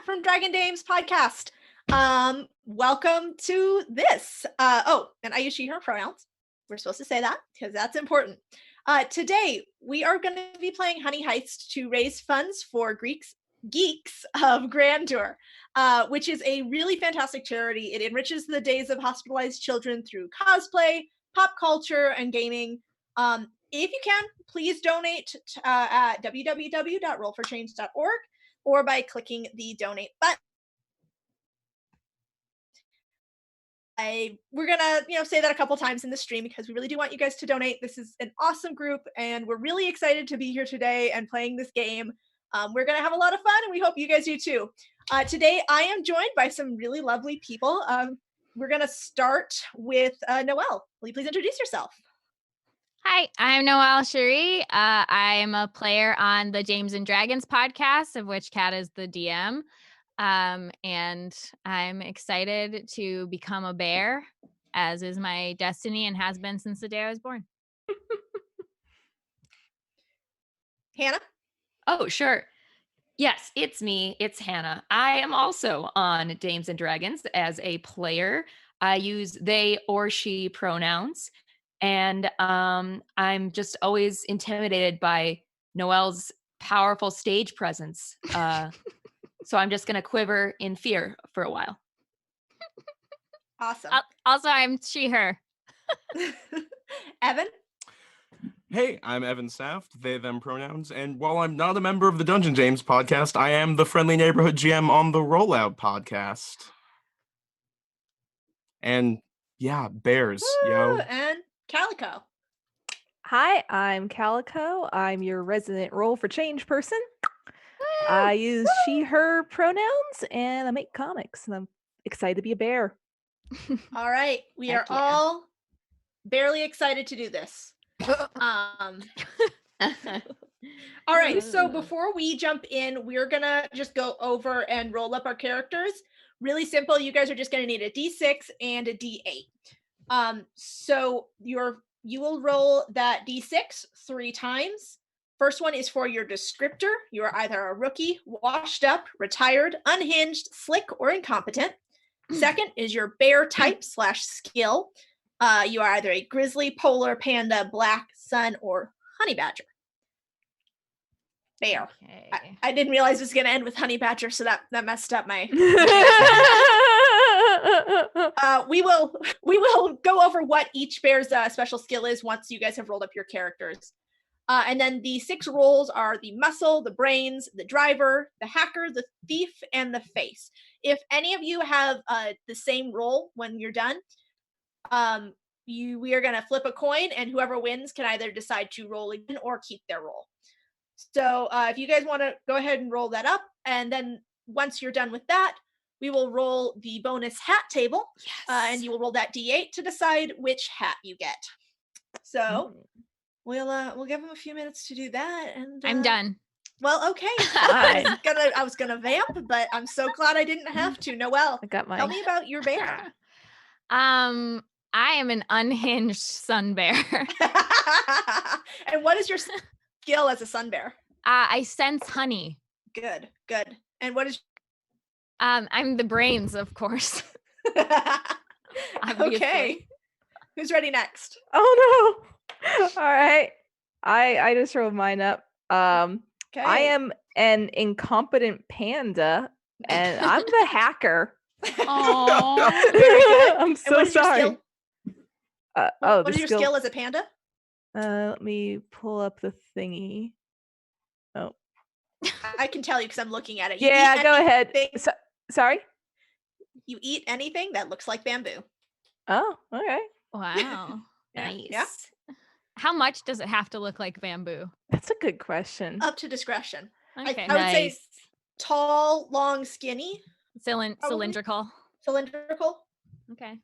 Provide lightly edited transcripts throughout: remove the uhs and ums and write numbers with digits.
from Dragon Dames podcast. Welcome to this. And I use she, her pronouns. We're supposed to say that because that's important. Today, we are going to be playing Honey Heist to raise funds for Geeks of Grandeur, which is a really fantastic charity. It enriches the days of hospitalized children through cosplay, pop culture, and gaming. If you can, please donate at www.roll4change.org or by clicking the donate button. We're gonna, say that a couple times in the stream because we really do want you guys to donate. This is an awesome group, and we're really excited to be here today and playing this game. We're gonna have a lot of fun, and we hope you guys do too. Today, I am joined by some really lovely people. We're gonna start with Noelle. Will you please introduce yourself? Hi, I'm Noelle Cherie. I'm a player on the James and Dragons podcast, of which Kat is the DM. And I'm excited to become a bear, as is my destiny and has been since the day I was born. Hannah? Oh, sure. Yes, it's me. It's Hannah. I am also on Dames and Dragons as a player. I use they or she pronouns. And I'm just always intimidated by Noelle's powerful stage presence. So I'm just going to quiver in fear for a while. Awesome. Also, I'm she, her. Evan? Hey, I'm Evan Saft, they, them pronouns, and while I'm not a member of the Dungeon James podcast, I am the friendly neighborhood GM on the Rollout podcast. And yeah, bears, yo. And Calico. Hi, I'm Calico. I'm your resident Roll4Change person. I use she, her pronouns, and I make comics, and I'm excited to be a bear. All right. We are all barely excited to do this. All right. So before we jump in, we're going to just go over and roll up our characters. Really simple. You guys are just going to need a D6 and a D8. So you will roll that D6 3 times. First one is for your descriptor. You are either a rookie, washed up, retired, unhinged, slick, or incompetent. Second is your bear type / skill. You are either a grizzly, polar, panda, black, sun, or honey badger. Bear. Okay. I didn't realize it was going to end with honey badger, so that messed up my... we will go over what each bear's special skill is once you guys have rolled up your characters. And then the 6 roles are the muscle, the brains, the driver, the hacker, the thief, and the face. If any of you have the same role when you're done, we are going to flip a coin, and whoever wins can either decide to roll again or keep their role. So if you guys want to go ahead and roll that up, and then once you're done with that, we will roll the bonus hat table, and you will roll that D8 to decide which hat you get. So we'll give them a few minutes to do that, and I'm done. Well, okay. I was gonna vamp, but I'm so glad I didn't have to. Noelle, I got mine. Tell me about your bear. I am an unhinged sun bear. And what is your skill as a sun bear? I sense honey. Good. And what is? I'm the brains, of course. Okay. Who's ready next? Oh no! All right, I just rolled mine up. Okay. I am an incompetent panda, and I'm the hacker. Oh, I'm so sorry. What is your skill as a panda? Let me pull up the thingy. Oh, I can tell you because I'm looking at it. Yeah, go ahead. Sorry? You eat anything that looks like bamboo. Oh, okay. wow. Nice. Yeah. How much does it have to look like bamboo? That's a good question. Up to discretion. Okay. I would say tall, long, skinny. Cylindrical. Cylindrical. Okay.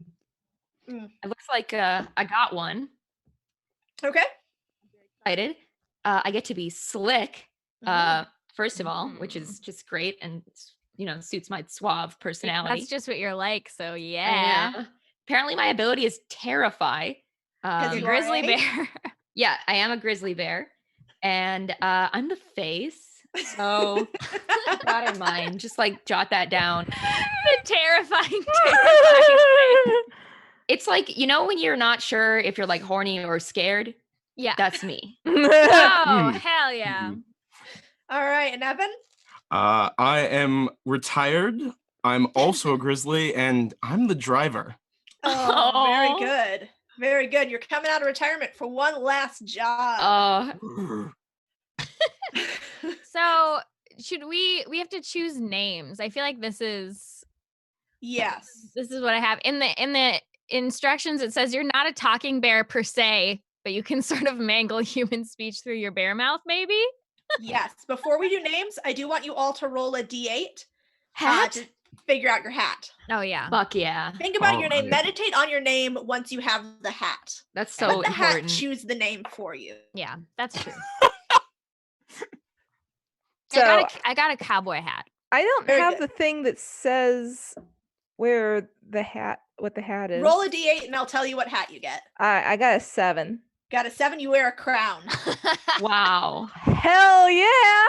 It looks like I got one. Okay. Excited. I get to be slick, first of all, which is just great and suits my suave personality. That's just what you're like, so yeah. Apparently my ability is terrify. Because you're a grizzly bear. Yeah, I am a grizzly bear. And I'm the face. So keep that in mind. Just like jot that down. The terrifying, terrifying thing. It's like, you know, when you're not sure if you're like horny or scared? Yeah. That's me. Oh, hell yeah. All right, and Evan? I am retired. I'm also a grizzly, and I'm the driver. Oh, very Aw. good. Very good. You're coming out of retirement for one last job. So should we have to choose names? I feel like this is Yes. what I have. In the instructions, it says you're not a talking bear per se, but you can sort of mangle human speech through your bear mouth, maybe? Yes. Before we do names, I do want you all to roll a d8 Hat? to figure out your hat. Oh yeah. Fuck yeah. Think about your name. Alright. Meditate on your name once you have the hat. That's And so let the hat important. choose the name for you. Yeah, that's true. So I got a cowboy hat. I don't Very have good. the thing that says what the hat is. Roll a d8 and I'll tell you what hat you get. I got a 7. Got a 7, you wear a crown. Wow. Hell yeah!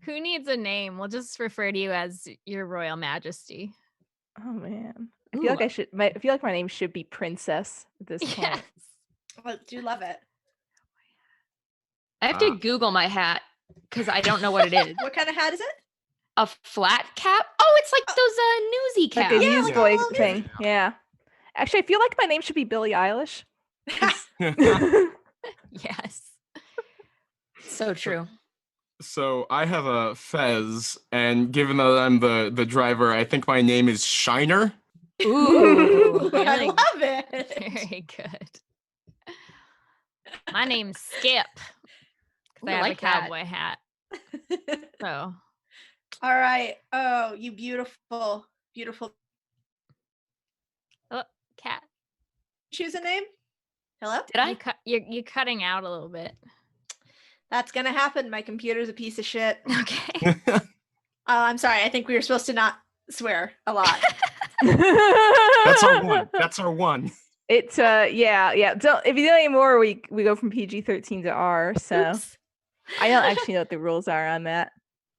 Who needs a name? We'll just refer to you as your royal majesty. Oh man, I feel like I feel like my name should be Princess at this point. Yes. I do love it. I have to Google my hat because I don't know what it is. What kind of hat is it? A flat cap? Oh, it's like those newsy Like caps. a Yeah, newsboy like a thing. Yeah. Actually, I feel like my name should be Billie Eilish. Yes. So true. So I have a fez, and given that I'm the driver, I think my name is Shiner. Ooh, I really love it. very good. My name's Skip. 'Cause Ooh, I I have like a that. cowboy hat. So All right. Oh, you beautiful, beautiful. cat. Choose a name. Hello? Did I? You're cutting out a little bit. That's going to happen. My computer's a piece of shit. Okay. I'm sorry. I think we were supposed to not swear a lot. That's our one. That's our one. It's yeah. Don't if you do any more, we go from PG-13 to R. So Oops. I don't actually know what the rules are on that.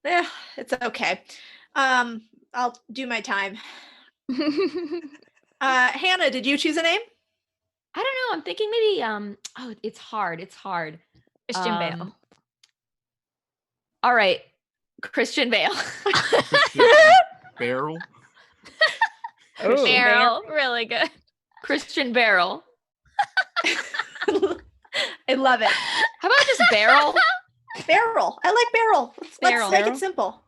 Yeah, it's okay. I'll do my time. Hannah, did you choose a name? I don't know. I'm thinking maybe oh, it's hard. Christian Bale. All right. Christian Bale. Barrel. Oh, Barrel, really good. Christian Barrel. I love it. How about just Barrel? Barrel. I like barrel. Barrel. Let's make it simple.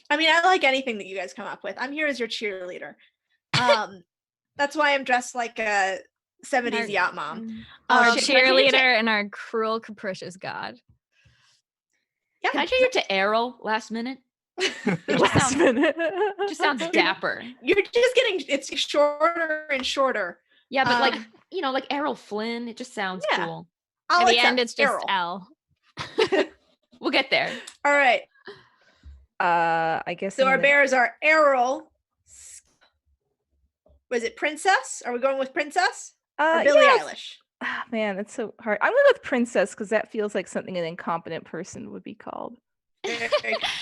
I mean, I like anything that you guys come up with. I'm here as your cheerleader. That's why I'm dressed like a 70s yacht mom. Our shit, can I change it cheerleader and our cruel, capricious god. Yeah, Can I change it to Errol last minute? It last minute. just sounds dapper. you're just getting it's shorter and shorter. Yeah, but like, like Errol Flynn, it just sounds Yeah. cool. I'll In the end, accept it's just Errol. L. We'll get there. All right. I guess So I'm our gonna- bears are Errol. Was it Princess? Are we going with Princess? Or Billie yes. Eilish? Ah, man, that's so hard. I'm going with Princess because that feels like something an incompetent person would be called. Very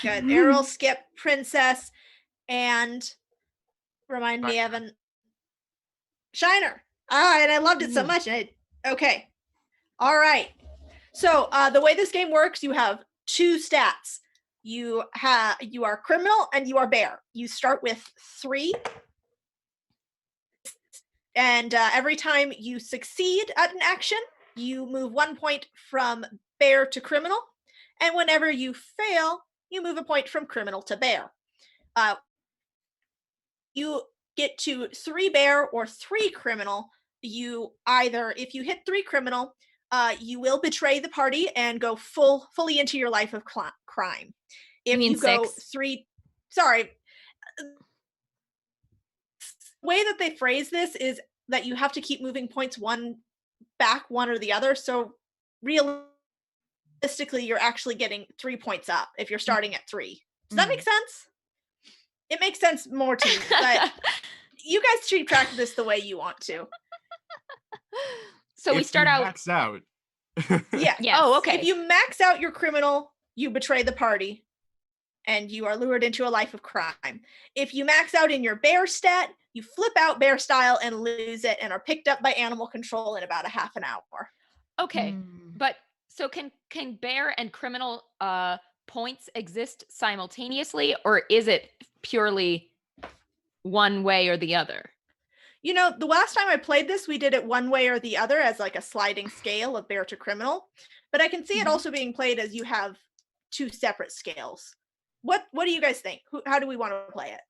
good. Errol, Skip, Princess, and remind me, Evan. Shiner. And I loved it so much. Okay. All right. So the way this game works, you have 2 stats. You are criminal and you are bear. You start with 3. And every time you succeed at an action, you move 1 point from bear to criminal. And whenever you fail, you move a point from criminal to bear. You get to 3 bear or 3 criminal. You either, if you hit 3 criminal, you will betray the party and go fully into your life of crime. If mean you go 6? 3, sorry. The way that they phrase this is that you have to keep moving points one or the other. So realistically, you're actually getting 3 points up if you're starting at 3. Does that make sense? It makes sense more to me, but you guys keep track of this the way you want to. So we If start you out. max out. Yeah. Yes. Oh, okay. If you max out your criminal, you betray the party, and you are lured into a life of crime. If you max out in your bear stat, you flip out bear style and lose it and are picked up by animal control in about a half an hour. Okay, but so can bear and criminal points exist simultaneously, or is it purely one way or the other? You know, the last time I played this, we did it one way or the other as like a sliding scale of bear to criminal. But I can see it also being played as you have two separate scales. What do you guys think? How do we want to play it?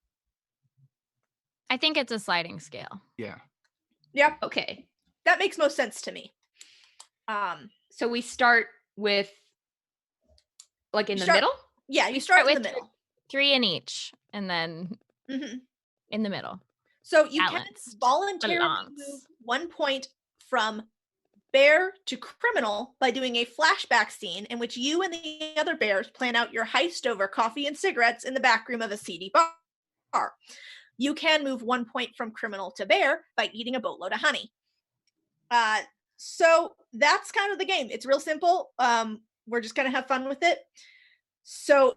I think it's a sliding scale. Yeah. Yep. Okay. That makes most sense to me. So we start with like in the middle? Yeah, you start in the middle. 3 in each, and then in the middle. So you Balanced. can voluntarily move 1 point from bear to criminal by doing a flashback scene in which you and the other bears plan out your heist over coffee and cigarettes in the back room of a seedy bar. You can move 1 point from criminal to bear by eating a boatload of honey. So that's kind of the game. It's real simple. We're just going to have fun with it. So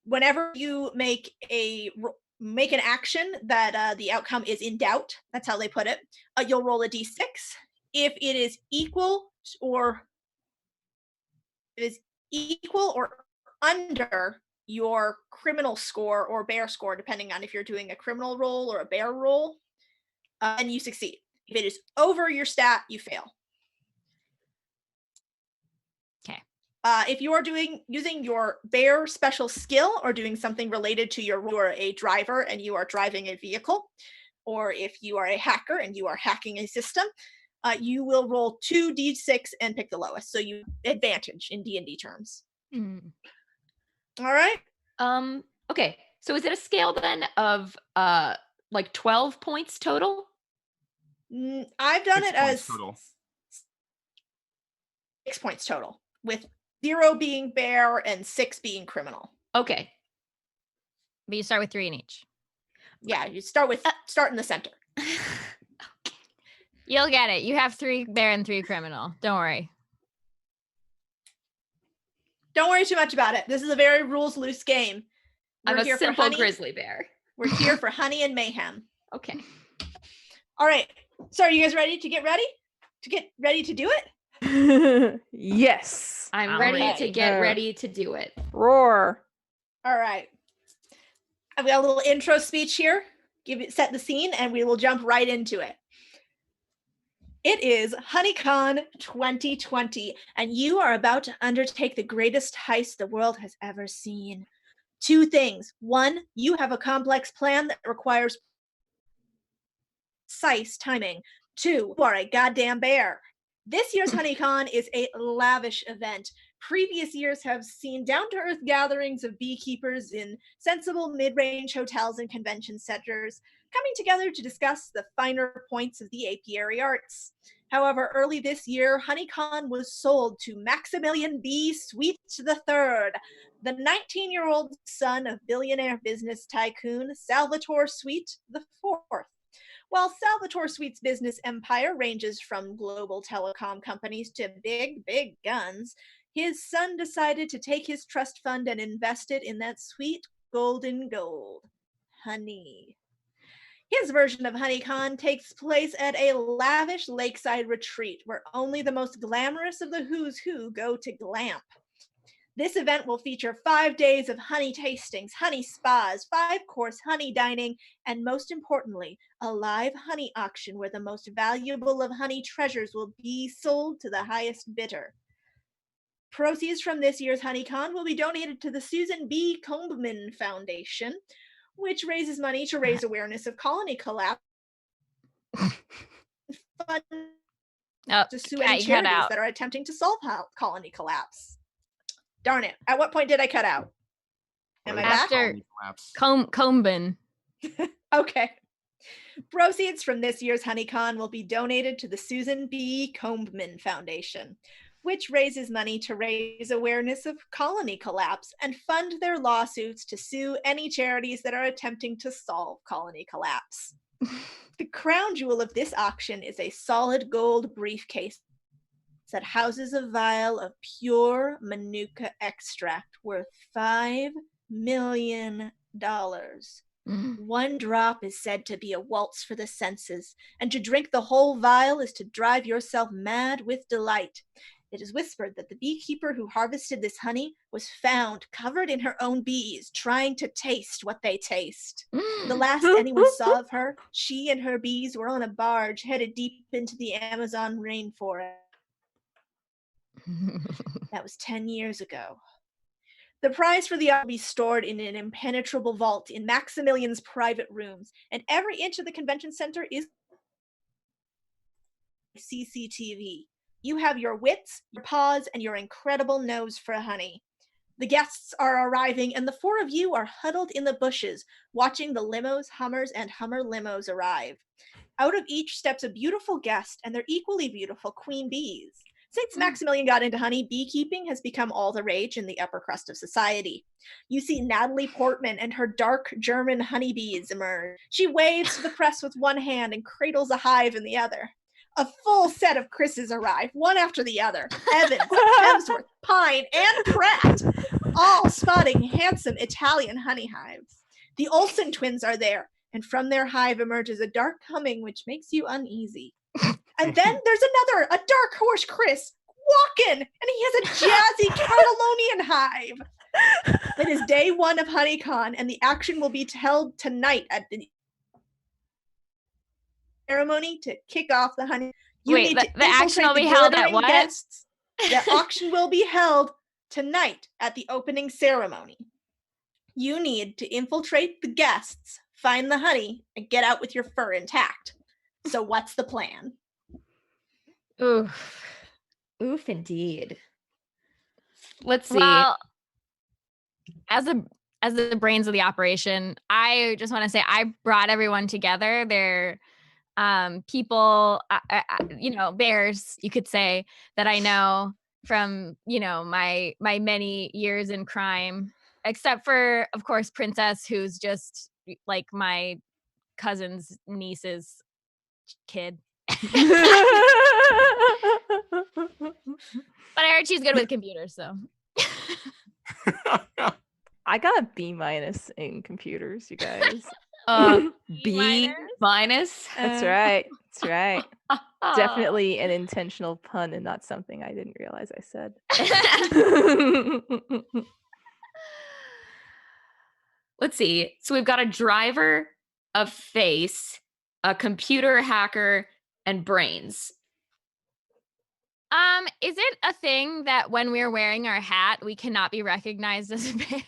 whenever you make an action that the outcome is in doubt, that's how they put it, you'll roll a d6. If it is equal or under your criminal score or bear score, depending on if you're doing a criminal roll or a bear roll, and you succeed. If it is over your stat, you fail. Okay. If you are using your bear special skill or doing something related to you are a driver and you are driving a vehicle, or if you are a hacker and you are hacking a system, you will roll 2d6 and pick the lowest. So you advantage in D&D terms. All right. Okay. So is it a scale then of like 12 points total? I've done it as total. 6 points total, with 0 being bear and 6 being criminal. Okay. But you start with 3 in each. Yeah, you start in the center. You'll get it. You have 3 bear and 3 criminal. Don't worry. Don't worry too much about it. This is a very rules loose game. I'm a simple grizzly bear. We're here for honey and mayhem. Okay. All right. So are you guys ready to get ready? To get ready to do it? Yes. I'm ready to get ready to do it. Roar. All right. I've got a little intro speech here. Set the scene, and we will jump right into it. It is HoneyCon 2020, and you are about to undertake the greatest heist the world has ever seen. 2 things. 1, you have a complex plan that requires precise timing. 2, you are a goddamn bear. This year's HoneyCon is a lavish event. Previous years have seen down-to-earth gatherings of beekeepers in sensible mid-range hotels and convention centers coming together to discuss the finer points of the apiary arts. However, early this year, HoneyCon was sold to Maximilian B. Sweet III, the 19-year-old son of billionaire business tycoon Salvatore Sweet IV. While Salvatore Sweet's business empire ranges from global telecom companies to big, big guns, his son decided to take his trust fund and invest it in that sweet golden gold, honey. His version of HoneyCon takes place at a lavish lakeside retreat where only the most glamorous of the who's who go to glamp. This event will feature 5 days of honey tastings, honey spas, 5-course honey dining, and most importantly, a live honey auction where the most valuable of honey treasures will be sold to the highest bidder. Proceeds from this year's HoneyCon will be donated to the Susan B. Combman Foundation, which raises money to raise awareness of colony collapse. To sue any charities that are attempting to solve colony collapse. Darn it. At what point did I cut out? Am I back? After Combin. Okay. Proceeds from this year's HoneyCon will be donated to the Susan B. Combman Foundation, which raises money to raise awareness of colony collapse and fund their lawsuits to sue any charities that are attempting to solve colony collapse. The crown jewel of this auction is a solid gold briefcase that houses a vial of pure Manuka extract worth $5 million. One drop is said to be a waltz for the senses, and to drink the whole vial is to drive yourself mad with delight. It is whispered that the beekeeper who harvested this honey was found covered in her own bees, trying to taste what they taste. The last anyone saw of her, she and her bees were on a barge headed deep into the Amazon rainforest. That was 10 years ago. The prize for the art will be stored in an impenetrable vault in Maximilian's private rooms, and every inch of the convention center is CCTV. You have your wits, your paws, and your incredible nose for honey. The guests are arriving, and the four of you are huddled in the bushes, watching the limos, Hummers, and Hummer limos arrive. Out of each steps a beautiful guest and their equally beautiful queen bees. Since Maximilian got into honey, beekeeping has become all the rage in the upper crust of society. You see Natalie Portman and her dark German honeybees emerge. She waves to the press with one hand and cradles a hive in the other. A full set of Chris's arrive, one after the other. Evans, Hemsworth, Pine, and Pratt, all spotting handsome Italian honey hives. The Olsen twins are there, and from their hive emerges a dark humming which makes you uneasy. And then there's a dark horse Chris, walking, and he has a jazzy Catalonian hive. It is day one of HoneyCon, and the action will be held tonight at the ceremony to kick off the honey. Wait, the action will be held at what? Guests. The auction will be held tonight at the opening ceremony. You need to infiltrate the guests, find the honey, and get out with your fur intact. So what's the plan? Oof. Oof, indeed. Let's see. Well, as the brains of the operation, I just want to say I brought everyone together. They're people, bears, you could say, that I know from, my many years in crime, except for, of course, Princess, who's just like my cousin's niece's kid. But I heard she's good with computers, so. I got a B- in computers, you guys. B-? That's right. That's right. Definitely an intentional pun and not something I didn't realize I said. Let's see. So we've got a driver, a face, a computer hacker, and brains. Is it a thing that when we're wearing our hat, we cannot be recognized as a bear?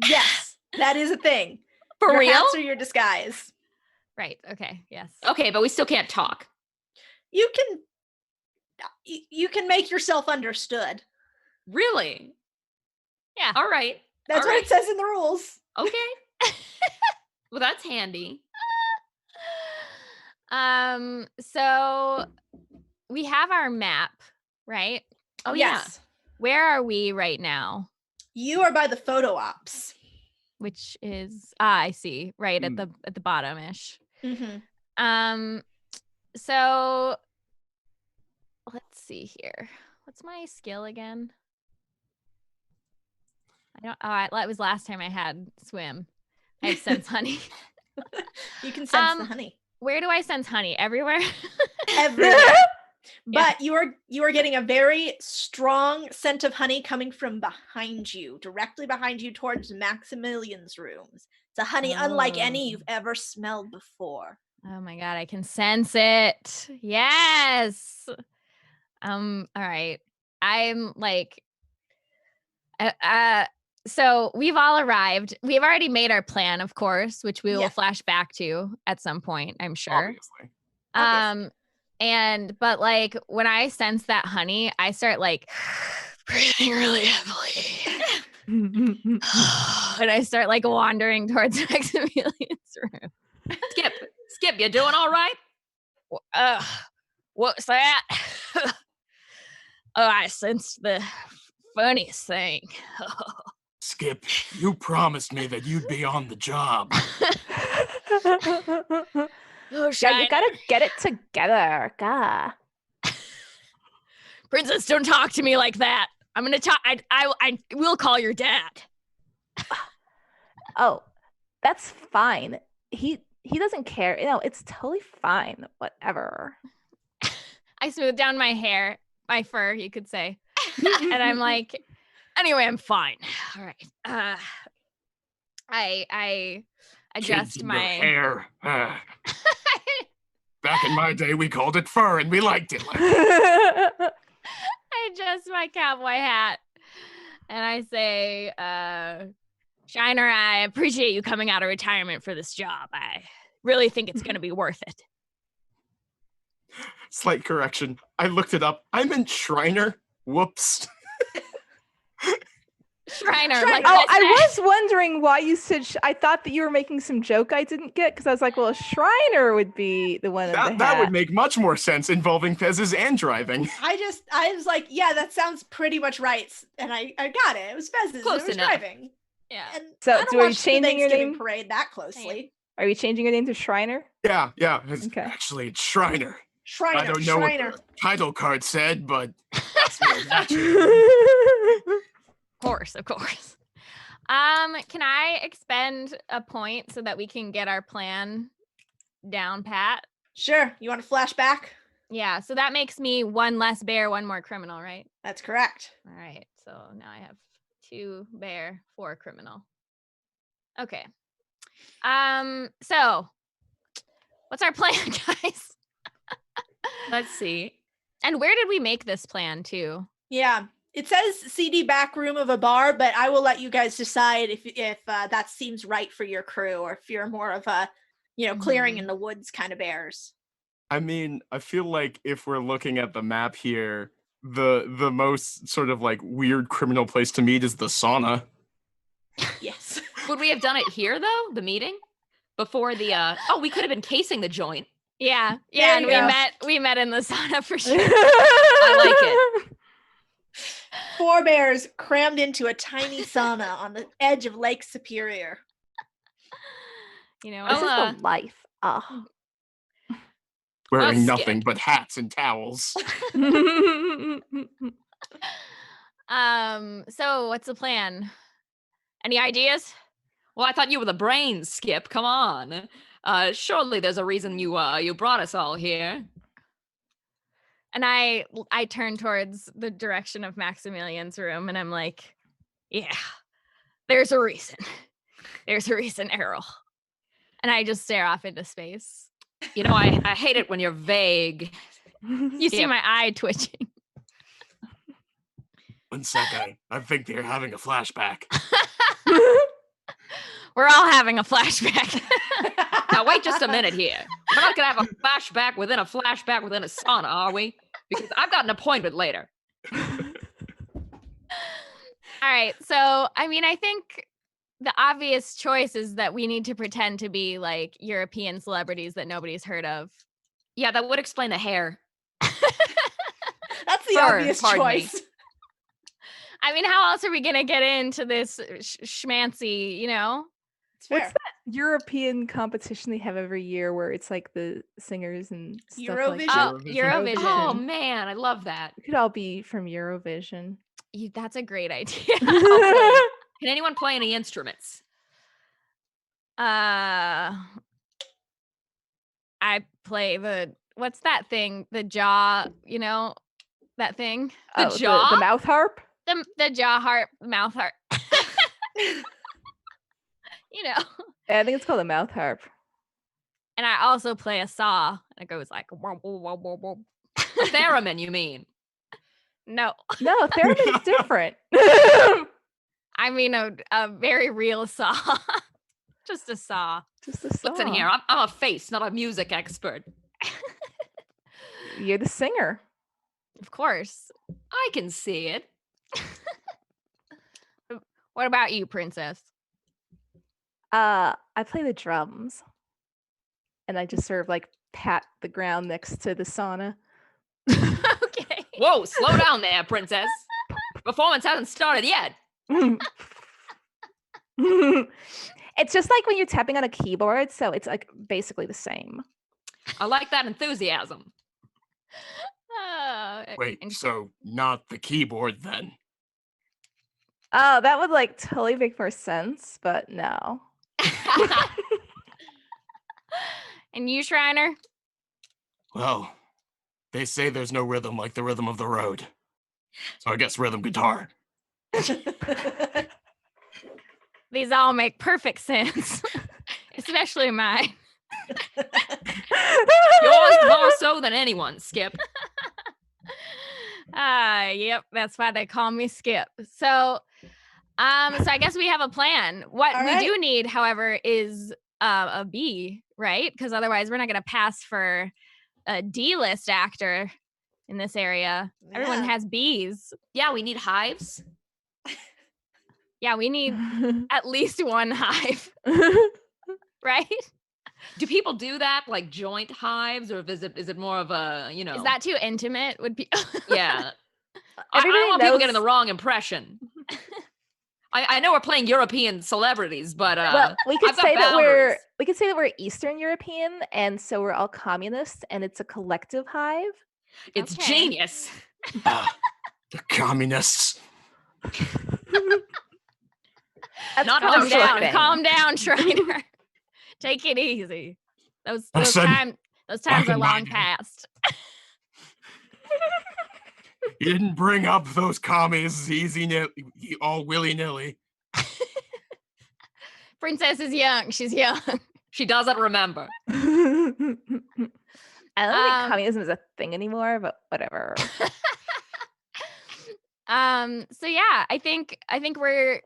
Yes, that is a thing. For your real? Hats are your disguise. Right. Okay. Yes. Okay, but we still can't talk. You can make yourself understood. Really? Yeah. All right. That's what it says in the rules. Okay. Well, that's handy. So we have our map, right? Oh, yes. Where are we right now? You are by the photo ops. Which is I see, right at the bottom-ish. Mm-hmm. So let's see here. What's my skill again? That was last time I had swim. I have sense honey. You can sense the honey. Where do I sense honey? Everywhere? Everywhere. But you are getting a very strong scent of honey coming from behind you, directly behind you towards Maximilian's rooms. It's a honey unlike any you've ever smelled before. Oh my God, I can sense it. Yes. All right. I'm like, so we've all arrived. We've already made our plan, of course, which we will flash back to at some point, I'm sure. Obviously. But like when I sense that honey, I start like breathing really heavily. And I start like wandering towards Maximilian's room. Skip, you doing all right? What's that? I sensed the funniest thing. Skip, you promised me that you'd be on the job. Yeah, you gotta get it together. God. Princess, don't talk to me like that. I'm gonna talk. I will call your dad. Oh, that's fine. He doesn't care. It's totally fine. Whatever. I smooth down my hair, my fur, you could say, and I'm like, anyway, I'm fine. All right. I adjust Kids in my your hair. Back in my day, we called it fur, and we liked it. I adjust my cowboy hat, and I say, Shiner, I appreciate you coming out of retirement for this job. I really think it's gonna be worth it. Slight correction. I looked it up. I meant Shriner. Whoops. Shriner. Shriner. Oh, I was wondering why you said. I thought that you were making some joke I didn't get because I was like, well, a Shriner would be the one in the hat. That would make much more sense involving Fez's and driving. I was like, yeah, that sounds pretty much right, and I got it. It was Fez's. Close It was enough. driving. Yeah. And So, I don't are you watch the changing your Thanksgiving name? parade that closely. Are you changing your name to Shriner? Yeah. Okay. Actually, it's Shriner. Shriner. I don't know Shriner. what the title card said, but that's what it actually. Of course. Can I expend a point so that we can get our plan down pat? Sure. You want to flash back? Yeah, so that makes me one less bear, one more criminal, right? That's correct. All right, so now I have 2 bear, 4 criminal. Okay. So what's our plan, guys? Let's see. And where did we make this plan too? Yeah. It says CD back room of a bar, but I will let you guys decide if that seems right for your crew, or if you're more of a, clearing in the woods kind of bears. I mean, I feel like if we're looking at the map here, the most sort of like weird criminal place to meet is the sauna. Yes. Would we have done it here though? The meeting before the we could have been casing the joint. Yeah, There and you go. we met in the sauna for sure. I like it. 4 bears crammed into a tiny sauna on the edge of Lake Superior. You know, This is I'll, the life. Oh. Wearing skip. nothing but hats and towels. so what's the plan? Any ideas? Well, I thought you were the brains, Skip. Come on. Surely there's a reason you brought us all here. And I turn towards the direction of Maximilian's room, and I'm like, yeah, there's a reason. There's a reason, Errol. And I just stare off into space. You know, I hate it when you're vague. You see Yep. my eye twitching. One sec, I think they're having a flashback. We're all having a flashback. Now wait just a minute here. We're not gonna have a flashback within a sauna, are we? Because I've got an appointment later. All right. So, I mean, I think the obvious choice is that we need to pretend to be like European celebrities that nobody's heard of. Yeah, that would explain the hair. That's the Fur, obvious pardon me. choice. I mean, how else are we going to get into this schmancy, It's fair. What's that European competition they have every year where it's like the singers and stuff like Eurovision? that? Oh, Eurovision. Eurovision. Oh man, I love that. We could all be from Eurovision. That's a great idea. Can anyone play any instruments? I play what's that thing? The jaw, that thing? The Oh, jaw? the mouth harp? The jaw harp, mouth harp. Yeah, I think it's called a mouth harp. And I also play a saw. And it goes like, whoa, whoa, whoa, whoa, whoa. A theremin, you mean? No, No, theremin's different. I mean a very real saw. Just a saw. Just a song. What's in here? I'm a face, not a music expert. You're the singer. Of course. I can see it. What about you, Princess? I play the drums. And I just sort of like pat the ground next to the sauna. Okay. Whoa, slow down there, princess. Performance hasn't started yet. It's just like when you're tapping on a keyboard, so it's like basically the same. I like that enthusiasm. Wait, and- so not the keyboard then? Oh, that would like totally make more sense, but no. And you, Shriner? Well, they say there's no rhythm like the rhythm of the road. So I guess rhythm guitar. These all make perfect sense, especially mine. Yours more so than anyone, Skip. Yep, that's why they call me Skip. So I guess we have a plan. What All we right. do need, however, is a B, right? Because otherwise we're not going to pass for a D-list actor in this area. Everyone Yeah. has Bs. Yeah, we need hives. Yeah, we need at least one hive, right? Do people do that, like joint hives, or is it more of a, you know? Is that too intimate? Would be Yeah. I Everybody don't want people knows- getting the wrong impression. I know we're playing European celebrities, but Well, we could I've got say that boundaries. we're Eastern European, and so we're all communists, and it's a collective hive. It's Okay. genius. The communists. That's Not called how it shipping. Calm down, Shriner. Take it easy. Those Listen, times back are in my long day. past. You didn't bring up those commies all willy-nilly. Princess is young. She's young. She doesn't remember. I don't think Um, communism is a thing anymore, but whatever. So yeah, I think we're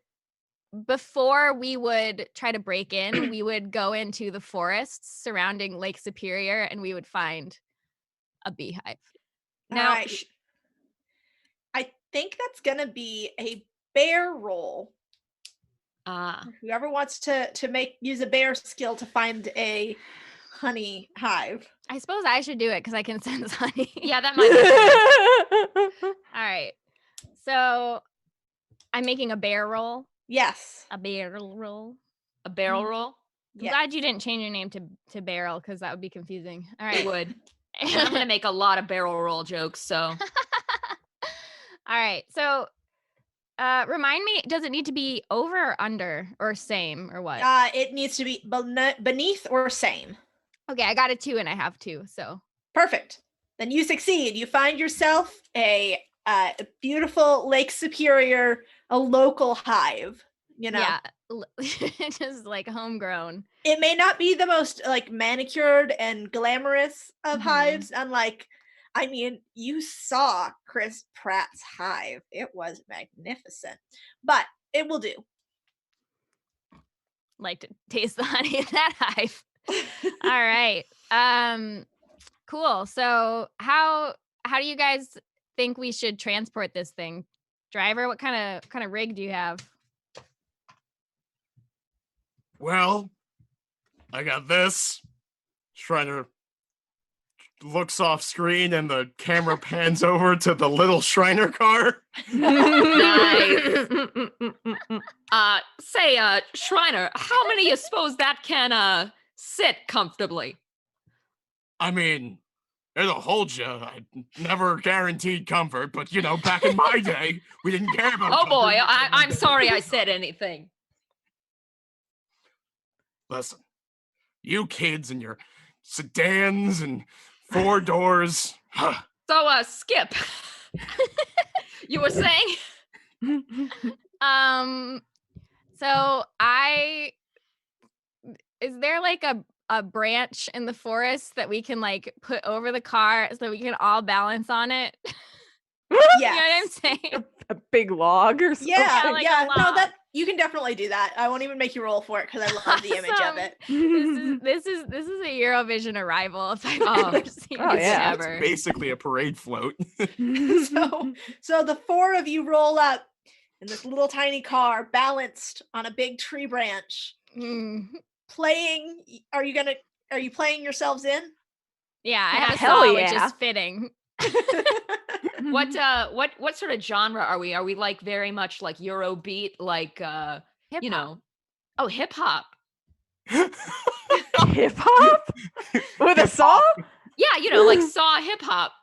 before we would try to break in, we would go into the forests surrounding Lake Superior and we would find a beehive. Now, Alright. I think that's gonna be a bear roll. Whoever wants to use a bear skill to find a honey hive. I suppose I should do it because I can sense honey. yeah, that might be All right. So I'm making a bear roll. Yes. A barrel roll. a barrel roll. I'm Yeah. glad you didn't change your name to Barrel because that would be confusing. All It right. would. And I'm gonna make a lot of barrel roll jokes, so All right. So remind me, does it need to be over or under or same or what? It needs to be beneath or same. Okay, I got a 2 and I have 2. So Perfect. Then you succeed. You find yourself a beautiful Lake Superior, a local hive. You know, yeah, just like homegrown. it may not be the most like manicured and glamorous of Mhm. hives. Unlike, I mean, you saw Chris Pratt's hive. It was magnificent, but it will do. Like to taste the honey in that hive. All right. Cool. So how do you guys think we should transport this thing? Driver, what kind of rig do you have? Well, I got this. Shriner looks off screen and the camera pans over to the little Shriner car. say, Shriner, how many you suppose that can sit comfortably? I mean, it'll hold you. I never guaranteed comfort, but you know, back in my day, we didn't care about Oh boy, comfort. I'm sorry I said anything. Listen, you kids and your sedans and 4 doors. So, Skip, you were saying? So is there like a branch in the forest that we can like put over the car so we can all balance on it? You know what I'm Yes. saying? A big log or something. Yeah, Yeah, like a yeah. No, log. that you can definitely do that. I won't even make you roll for it because I love the image of Awesome. it. This is a Eurovision arrival if I've Oh. ever seen Oh, it yeah. It's ever. basically a parade float. So the 4 of you roll up in this little tiny car, balanced on a big tree branch, Mm. playing. Are you playing yourselves in? Yeah, I have a Hell saw, which yeah. is fitting. What sort of genre are we? Are we like very much like Eurobeat, like Hip you hop. know? Oh, hip hop. Hip hop with a saw? Yeah, you know, like saw hip hop.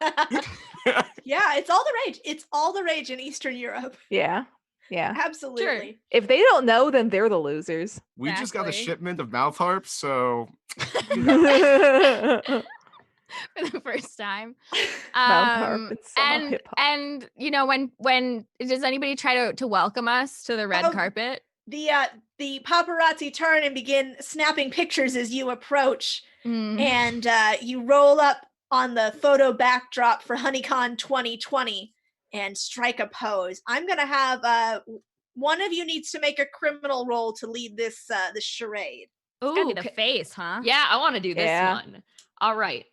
Yeah, it's all the rage. It's all the rage in Eastern Europe. Yeah. Absolutely. If they don't know, then they're the losers. We just got a Exactly. shipment of mouth harps, so For the first time. Mouth harp and song hip hop. And you know, when does anybody try to welcome us to the red Oh, carpet? The paparazzi turn and begin snapping pictures as you approach, and you roll up on the photo backdrop for HoneyCon 2020 and strike a pose. I'm gonna have one of you needs to make a criminal roll to lead this charade. It's gotta be Ooh, the face, huh? yeah, I want to do this Yeah. one. All right,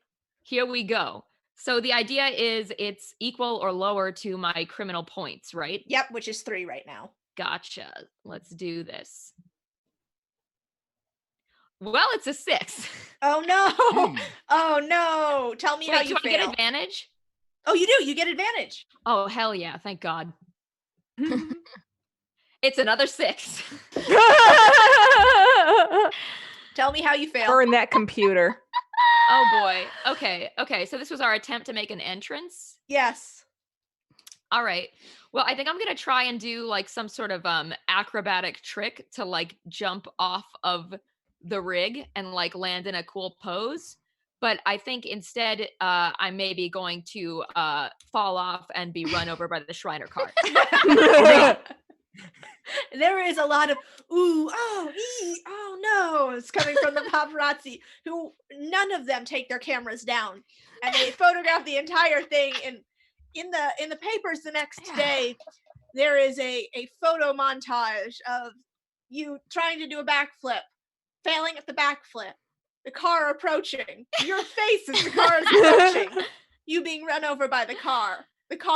here we go. So the idea is it's equal or lower to my criminal points, right? Yep, which is 3 right now. Gotcha. Let's do this. Well, it's a 6. Oh no! Hmm. Oh no! Tell me how Wait, you do I get fail. advantage? Oh, you do. You get advantage. Oh, hell yeah. Thank God. It's another 6. Tell me how you fail. Burn that computer. Oh boy. Okay. So this was our attempt to make an entrance. Yes. All right. Well, I think I'm gonna try and do like some sort of acrobatic trick to like jump off of the rig and like land in a cool pose. But I think instead I'm maybe going to fall off and be run over by the Shriner car. There is a lot of ooh, oh, oh no, it's coming from the paparazzi, who none of them take their cameras down, and they photograph the entire thing. And in the papers the next day, there is a photo montage of you trying to do a backflip, failing at the backflip, the car approaching, your face as the car is approaching, you being run over by the car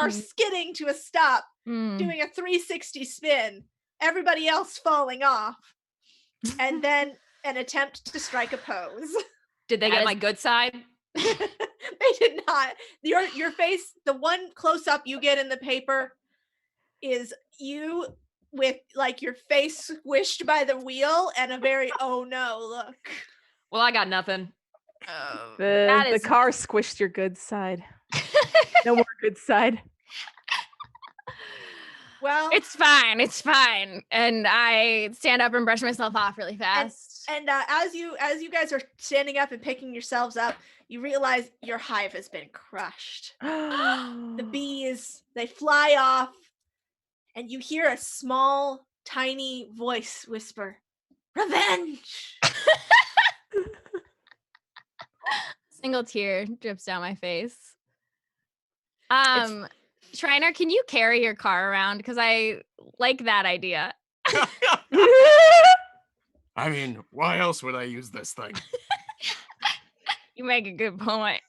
skidding to a stop, doing a 360 spin, everybody else falling off, and then an attempt to strike a pose. Did they get my good side? They did not. Your face, the one close up you get in the paper is you with like your face squished by the wheel and a very oh no look. Well, I got nothing. The car squished your good side. No more good side. Well, It's fine. And I stand up and brush myself off really fast. and as you guys are standing up and picking yourselves up, you realize your hive has been crushed. The bees, they fly off, and you hear a small, tiny voice whisper, "Revenge!" Single tear drips down my face. Shriner, can you carry your car around? Because I like that idea. I mean, why else would I use this thing? You make a good point.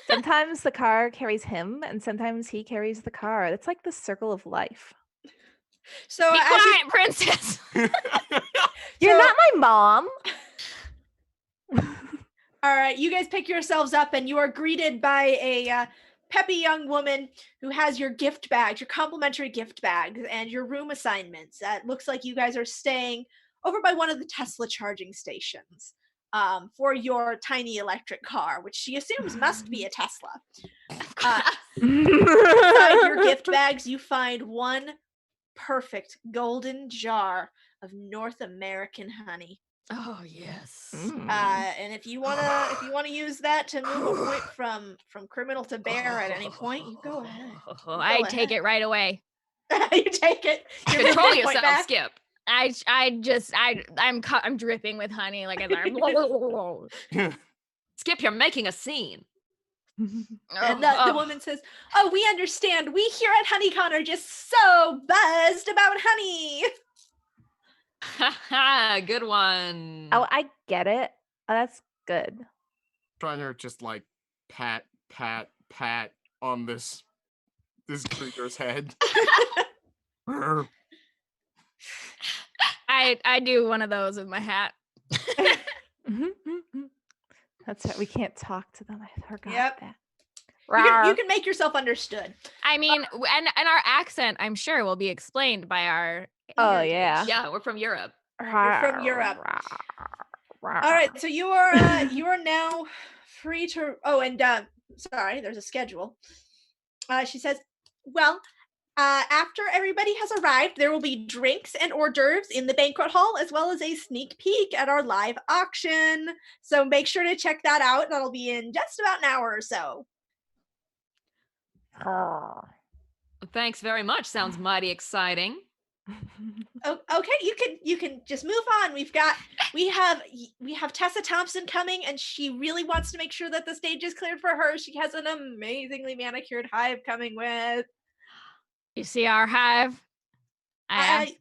Sometimes the car carries him, and sometimes he carries the car. It's like the circle of life. So Be as quiet, princess. You're not my mom. all right, you guys pick yourselves up, and you are greeted by a peppy young woman who has your gift bags, your complimentary gift bags, and your room assignments. It looks like you guys are staying over by one of the Tesla charging stations for your tiny electric car, which she assumes must be a Tesla. Inside your gift bags, you find one perfect golden jar of North American honey. Oh yes. And if you wanna use that to move a point from criminal to bear at any point, you go ahead. I take it right away. You take it. You're Control moving a point yourself, back. Skip. I'm dripping with honey like a Skip, you're making a scene. And the woman says, "Oh, we understand. We here at HoneyCon are just so buzzed about honey." Haha, good one. Oh, I get it. Oh, that's good. Trying to just like pat on this creature's head. I do one of those with my hat. That's right. We can't talk to them. I forgot Yep. that. You can make yourself understood. I mean, and our accent, I'm sure, will be explained by our. Oh, heritage. yeah. Yeah, we're from Europe. You're from Europe. All right, so you are now free to. Oh, and sorry, there's a schedule. She says, well, after everybody has arrived, there will be drinks and hors d'oeuvres in the banquet hall, as well as a sneak peek at our live auction. So make sure to check that out. That'll be in just about an hour or so. Thanks very much. Sounds mighty exciting. Okay, you can just move on. We have Tessa Thompson coming, and she really wants to make sure that the stage is cleared for her. She has an amazingly manicured hive coming with. You see our hive? I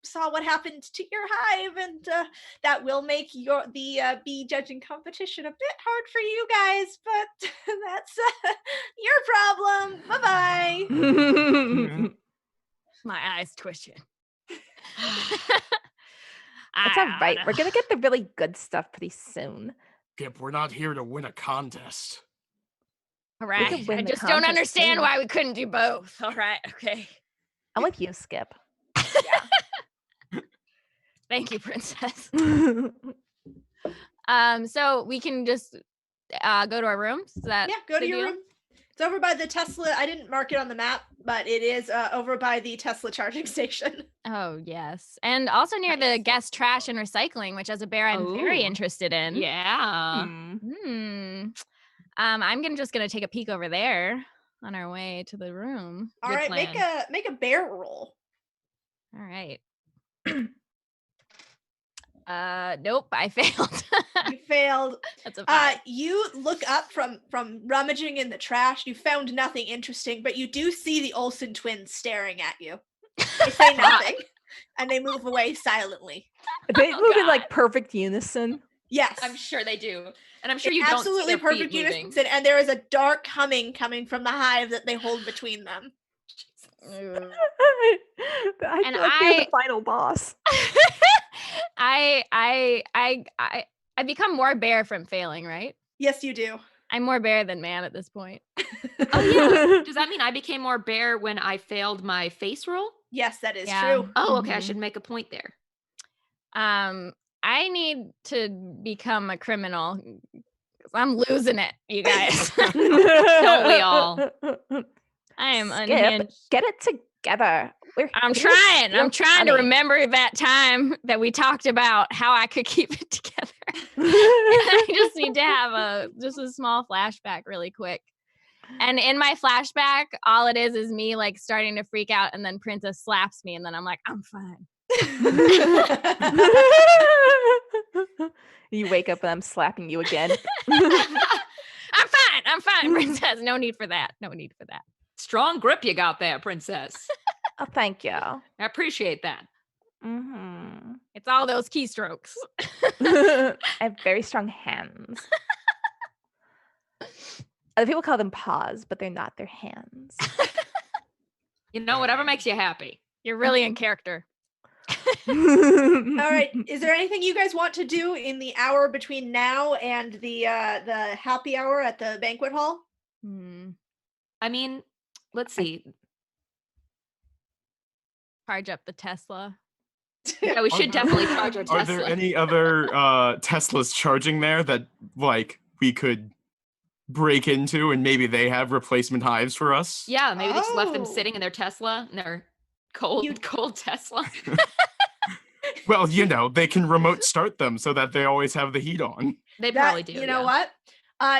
saw what happened to your hive, and that will make the bee judging competition a bit hard for you guys, but that's your problem. Bye-bye. My eyes twitching. That's all right. We're going to get the really good stuff pretty soon. Skip, we're not here to win a contest. All right. can win I the just don't contest understand too. why we couldn't do both. All right. Okay. I'm with you, Skip. Thank you, Princess. So we can just go to our rooms. Is that Go to the your deal? room. It's over by the Tesla. I didn't mark it on the map, but it is over by the Tesla charging station. Oh, yes. And also near the guest trash and recycling, which as a bear, I'm very Ooh. interested in. Yeah. I'm just gonna take a peek over there on our way to the room. All Good right, plan. make a bear roll. All right. Nope, I failed. You failed. That's a 5. You look up from rummaging in the trash. You found nothing interesting, but you do see the Olsen twins staring at you. They say nothing, and they move away silently. They move in God. like perfect unison. Yes, I'm sure they do. And I'm sure in you don't see absolutely their perfect feet moving. unison, and there is a dark humming coming from the hive that they hold between them. I And feel like they're the final boss. I become more bear from failing, right? Yes, you do. I'm more bear than man at this point. Oh yeah. Does that mean I became more bear when I failed my face roll? Yes, that is Yeah. true. Oh, okay. I Mhm. should make a point there. I need to become a criminal. 'Cause I'm losing it, you guys. Don't we all? I am Skip, unhinged. get it together. I'm here trying. I'm steal trying to money. remember that time that we talked about how I could keep it together. I just need to have just a small flashback really quick. And in my flashback, all it is me like starting to freak out, and then Princess slaps me, and then I'm like, I'm fine. You wake up and I'm slapping you again. I'm fine, Princess. No need for that. No need for that. Strong grip you got there, princess. Oh, thank you. I appreciate that. Mm-hmm. It's all those keystrokes. I have very strong hands. Other people call them paws, but they're not. They're hands. You know, whatever makes you happy. You're really in character. All right. Is there anything you guys want to do in the hour between now and the happy hour at the banquet hall? I mean, let's see. Charge up the Tesla. Yeah, we should definitely charge our Tesla. Are there any other Teslas charging there that like we could break into, and maybe they have replacement hives for us? Yeah, maybe they just left them Oh. sitting in their Tesla, in their cold Tesla. Well, you know, they can remote start them so that they always have the heat on. They probably do. You know what?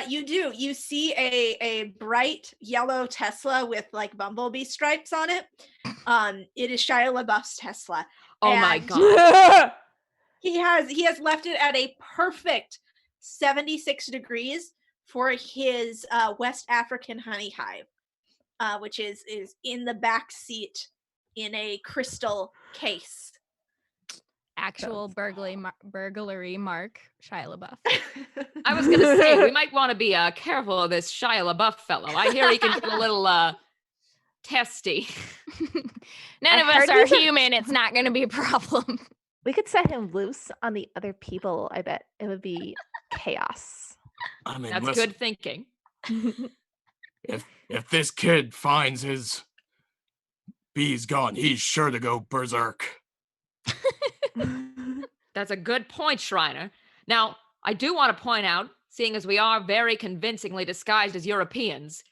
You do. You see a bright yellow Tesla with like bumblebee stripes on it. It is Shia LaBeouf's Tesla. Oh my And god. He has left it at a perfect 76 degrees for his West African honey hive, which is in the back seat in a crystal case. Actual burglary mark, Shia LaBeouf. I was gonna say we might want to be careful of this Shia LaBeouf fellow. I hear he can get a little testy. None of us are human. It's not going to be a problem. We could set him loose on the other people. I bet it would be chaos. I mean, That's listen, good thinking. if this kid finds his bees gone, he's sure to go berserk. That's a good point, Shriner. Now, I do want to point out, seeing as we are very convincingly disguised as Europeans,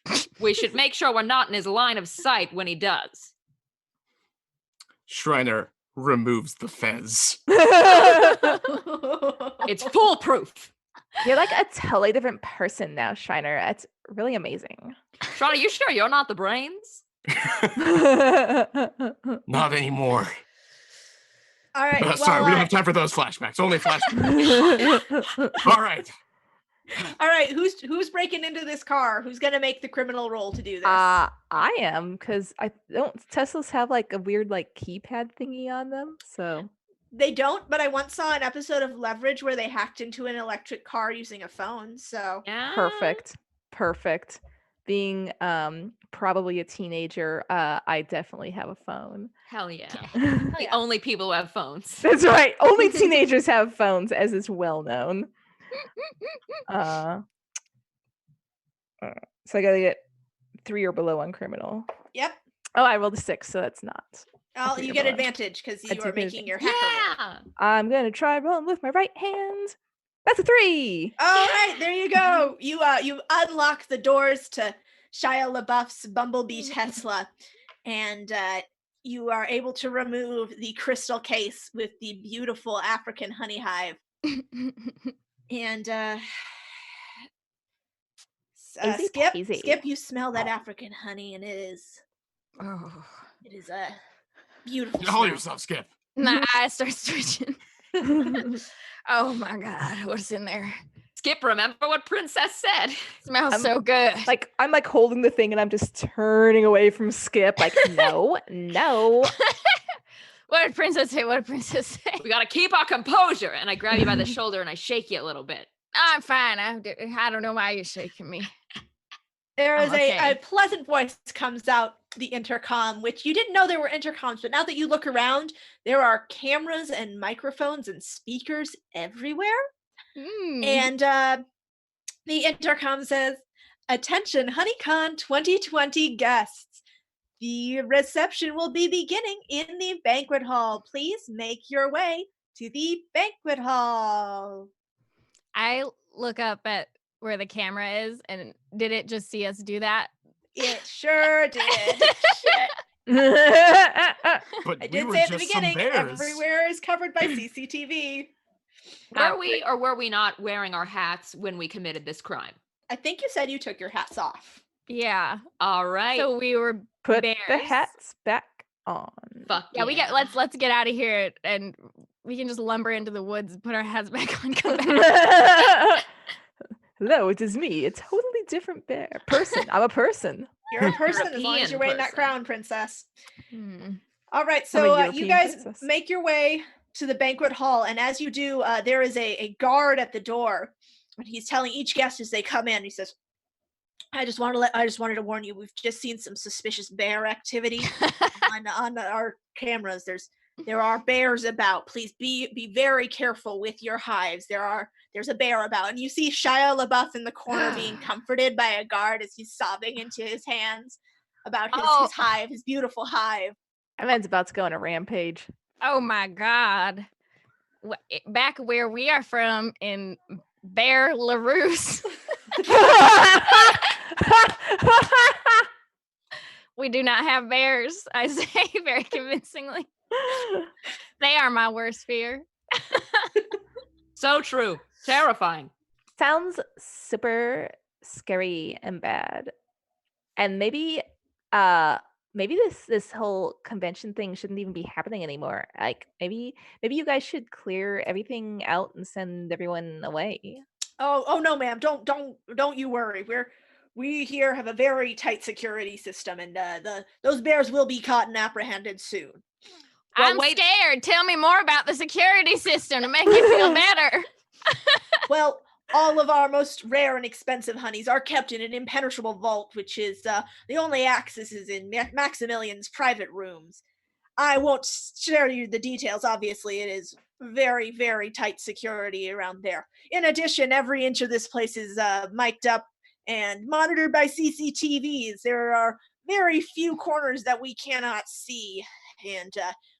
We should make sure we're not in his line of sight when he does. Shriner removes the fez. It's foolproof. You're like a totally different person now, Shriner. That's really amazing. Sean, are you sure you're not the brains? Not anymore. All right. Sorry, we don't have time for those flashbacks. Only flashbacks. All right. All right. Who's breaking into this car? Who's gonna make the criminal roll to do this? I am, because I don't. Teslas have like a weird like keypad thingy on them, so They don't, but I once saw an episode of Leverage where they hacked into an electric car using a phone. So Yeah. perfect. Being probably a teenager, I definitely have a phone. Hell yeah. yeah. The only people who have phones. That's right. Only teenagers have phones, as is well known. So I gotta get 3 or below on criminal. Yep. Oh, I rolled a 6, so that's not. Oh, you get advantage because I you do are get making your hacker roll. Yeah. I'm gonna try rolling with my right hand. That's a 3. All right, there you go. You unlock the doors to Shia LaBeouf's Bumblebee Tesla, and you are able to remove the crystal case with the beautiful African honey hive. And Easy Skip, peasy. you smell that African honey, and it is a beautiful. Hold smell. yourself, Skip. My eyes start twitching. Oh my god, what's in there? Skip, remember what Princess said. Smells so good. Like I'm like holding the thing and I'm just turning away from Skip. Like no. What did Princess say? What did Princess say? We gotta keep our composure. And I grab you by the shoulder and I shake you a little bit. I'm fine. I don't know why you're shaking me. There is okay. a pleasant voice comes out the intercom, which you didn't know there were intercoms, but now that you look around, there are cameras and microphones and speakers everywhere. And the intercom says, "Attention, HoneyCon 2020 guests. The reception will be beginning in the banquet hall. Please make your way to the banquet hall." I look up at where the camera is, and did it just see us do that? It sure did. But I we did were say at the just some beginning, bears. everywhere is covered by CCTV. Were we or were we not wearing our hats when we committed this crime? I think you said you took your hats off. Yeah. All right. So we were Put bears. the hats back on. Fuck Yeah, we get let's get out of here, and we can just lumber into the woods and put our hats back on. Come back. Hello, it is me. A totally different person. I'm a person. You're a person as long as you're European wearing that person. crown, princess. Hmm. All right, I'm a so you European guys princess. make your way to the banquet hall, and as you do, there is a guard at the door, and he's telling each guest as they come in. He says, I just wanted to warn you. We've just seen some suspicious bear activity on our cameras. There are bears about. Please be very careful with your hives. There's a bear about, and you see Shia LaBeouf in the corner being comforted by a guard as he's sobbing into his hands about his hive, his beautiful hive. That man's about to go on a rampage. Oh my god! Back where we are from in Bear LaRousse, we do not have bears. I say very convincingly. They are my worst fear. So true. Terrifying. Sounds super scary and bad. And maybe this whole convention thing shouldn't even be happening anymore. Like maybe you guys should clear everything out and send everyone away. Oh no, ma'am. Don't you worry. We here have a very tight security system, and those bears will be caught and apprehended soon. Well, I'm wait- scared. Tell me more about the security system to make you feel better. Well, all of our most rare and expensive honeys are kept in an impenetrable vault, which is the only access is in Maximilian's private rooms. I won't share you the details. Obviously, it is very, very tight security around there. In addition, every inch of this place is mic'd up and monitored by CCTVs. There are very few corners that we cannot see, and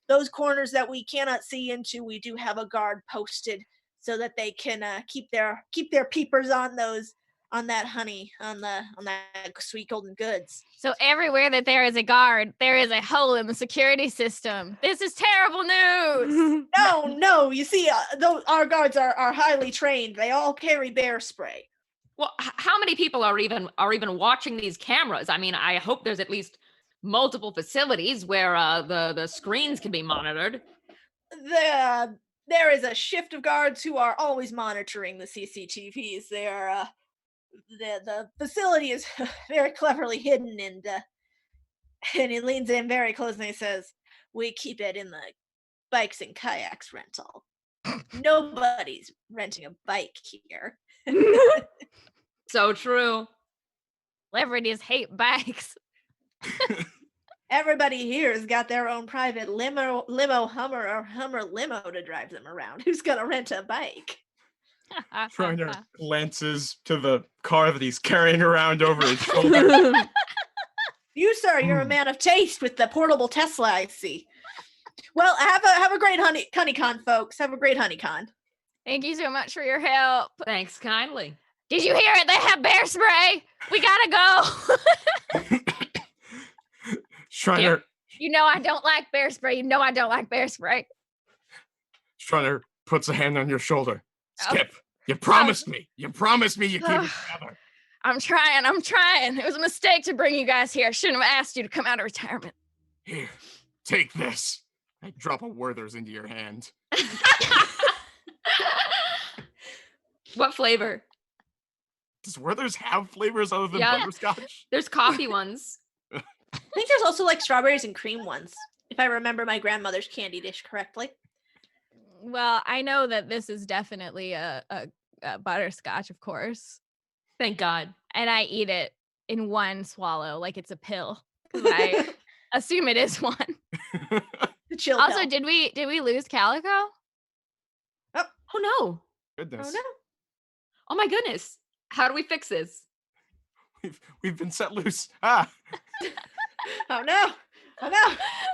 those corners that we cannot see into, we do have a guard posted so that they can keep their peepers on those honey, on that sweet golden goods. So everywhere that there is a guard, there is a hole in the security system. This is terrible news. No, you see, our guards are highly trained. They all carry bear spray. Well, how many people are even watching these cameras? I mean, I hope there's at least multiple facilities where the screens can be monitored. There is a shift of guards who are always monitoring the CCTVs. They are the facility is very cleverly hidden, and he leans in very close and he says, "We keep it in the bikes and kayaks rental. Nobody's renting a bike here." So true. Celebrities hate bikes. Everybody here has got their own private limo Hummer or Hummer limo to drive them around. Who's gonna rent a bike? Shriner glances to the car that he's carrying around over his shoulder. You, sir, you're a man of taste with the portable Tesla, I see. Well, have a great HoneyCon, folks. Have a great HoneyCon. Thank you so much for your help. Thanks kindly. Did you hear it? They have bear spray. We gotta go. Shriner, You know I don't like bear spray. You know I don't like bear spray. Shriner puts a hand on your shoulder. Oh. Skip, you promised me. You promised me you keep it together. I'm trying. It was a mistake to bring you guys here. I shouldn't have asked you to come out of retirement. Here, take this. I drop a Werther's into your hand. What flavor? Does Werther's have flavors other than Yeah. butterscotch? There's coffee ones. I think there's also like strawberries and cream ones, if I remember my grandmother's candy dish correctly. Well, I know that this is definitely a butterscotch, of course. Thank God. And I eat it in one swallow, like it's a pill. 'Cause I assume it is one. The chill Also, pill. did we lose Calico? Oh no. Goodness. Oh no. Oh my goodness. How do we fix this? We've been set loose. Ah. Oh no.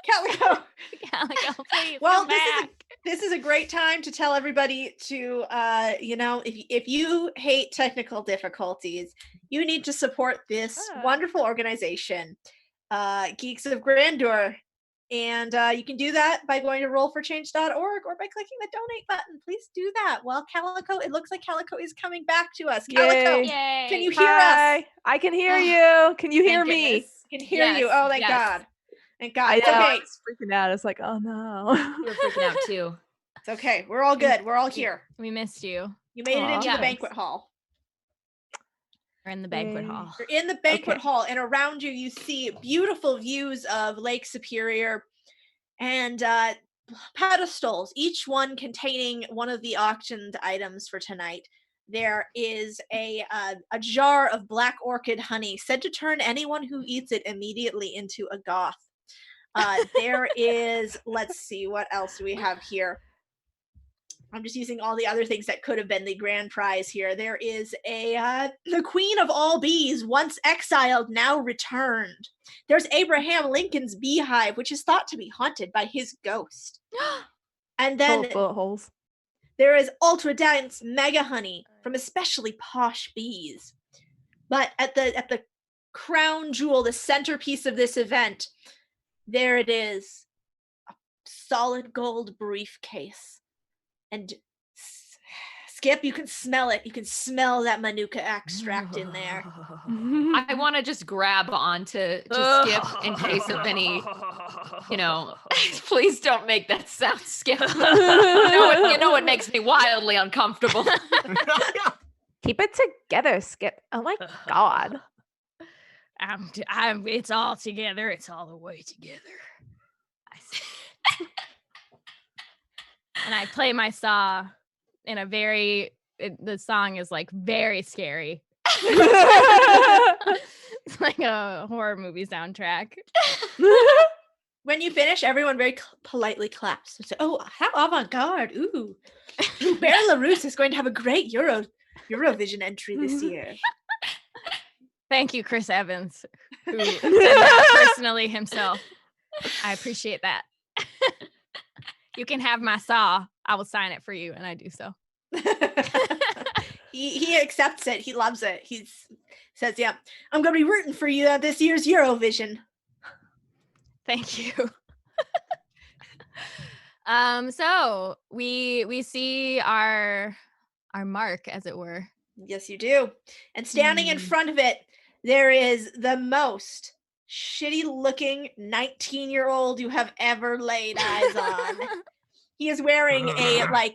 Calico. Calico, please Well, come back. This is a great time to tell everybody to, if you hate technical difficulties, you need to support this wonderful organization, Geeks of Grandeur. And you can do that by going to roll4change.org or by clicking the donate button. Please do that. Well, Calico, it looks like Calico is coming back to us. Calico, Yay. can you hear us? Hi, I can hear you. Can you hear Thank me? goodness. Can hear you. Yes, Oh, thank yes. God. Thank God. I It's know. I okay. was freaking out. It's like, oh no. We were freaking out too. It's okay. We're all good. We're all here. We missed you. You made it Aw. into Yes. the banquet hall. We're in the banquet Yay. hall. You're in the banquet Okay. hall, and around you, you see beautiful views of Lake Superior and pedestals, each one containing one of the auctioned items for tonight. There is a jar of black orchid honey, said to turn anyone who eats it immediately into a goth. There is, let's see, what else do we have here? I'm just using all the other things that could have been the grand prize here. There is the queen of all bees, once exiled, now returned. There's Abraham Lincoln's beehive, which is thought to be haunted by his ghost. And Full then of bullet holes. there is ultra dense mega honey from especially posh bees. But at the crown jewel, the centerpiece of this event, there it is, a solid gold briefcase. And Skip, you can smell it. You can smell that manuka extract in there. I want to just grab onto Skip in case of any, please don't make that sound, Skip. You know it makes me wildly uncomfortable. Keep it together, Skip. Oh my God. It's all together. It's all the way together. And I play my saw in a the song is like very scary. It's like a horror movie soundtrack. When you finish, everyone very politely claps. It's like, oh, how avant-garde. Ooh, Bear LaRousse is going to have a great Eurovision entry this year. Thank you, Chris Evans, who said that personally himself. I appreciate that. You can have my saw. I will sign it for you, and I do so. he accepts it. He loves it. He says, "Yeah, I'm gonna be rooting for you at this year's Eurovision." Thank you. So we see our mark, as it were. Yes, you do. And standing in front of it, there is the most shitty-looking 19-year-old you have ever laid eyes on. He is wearing a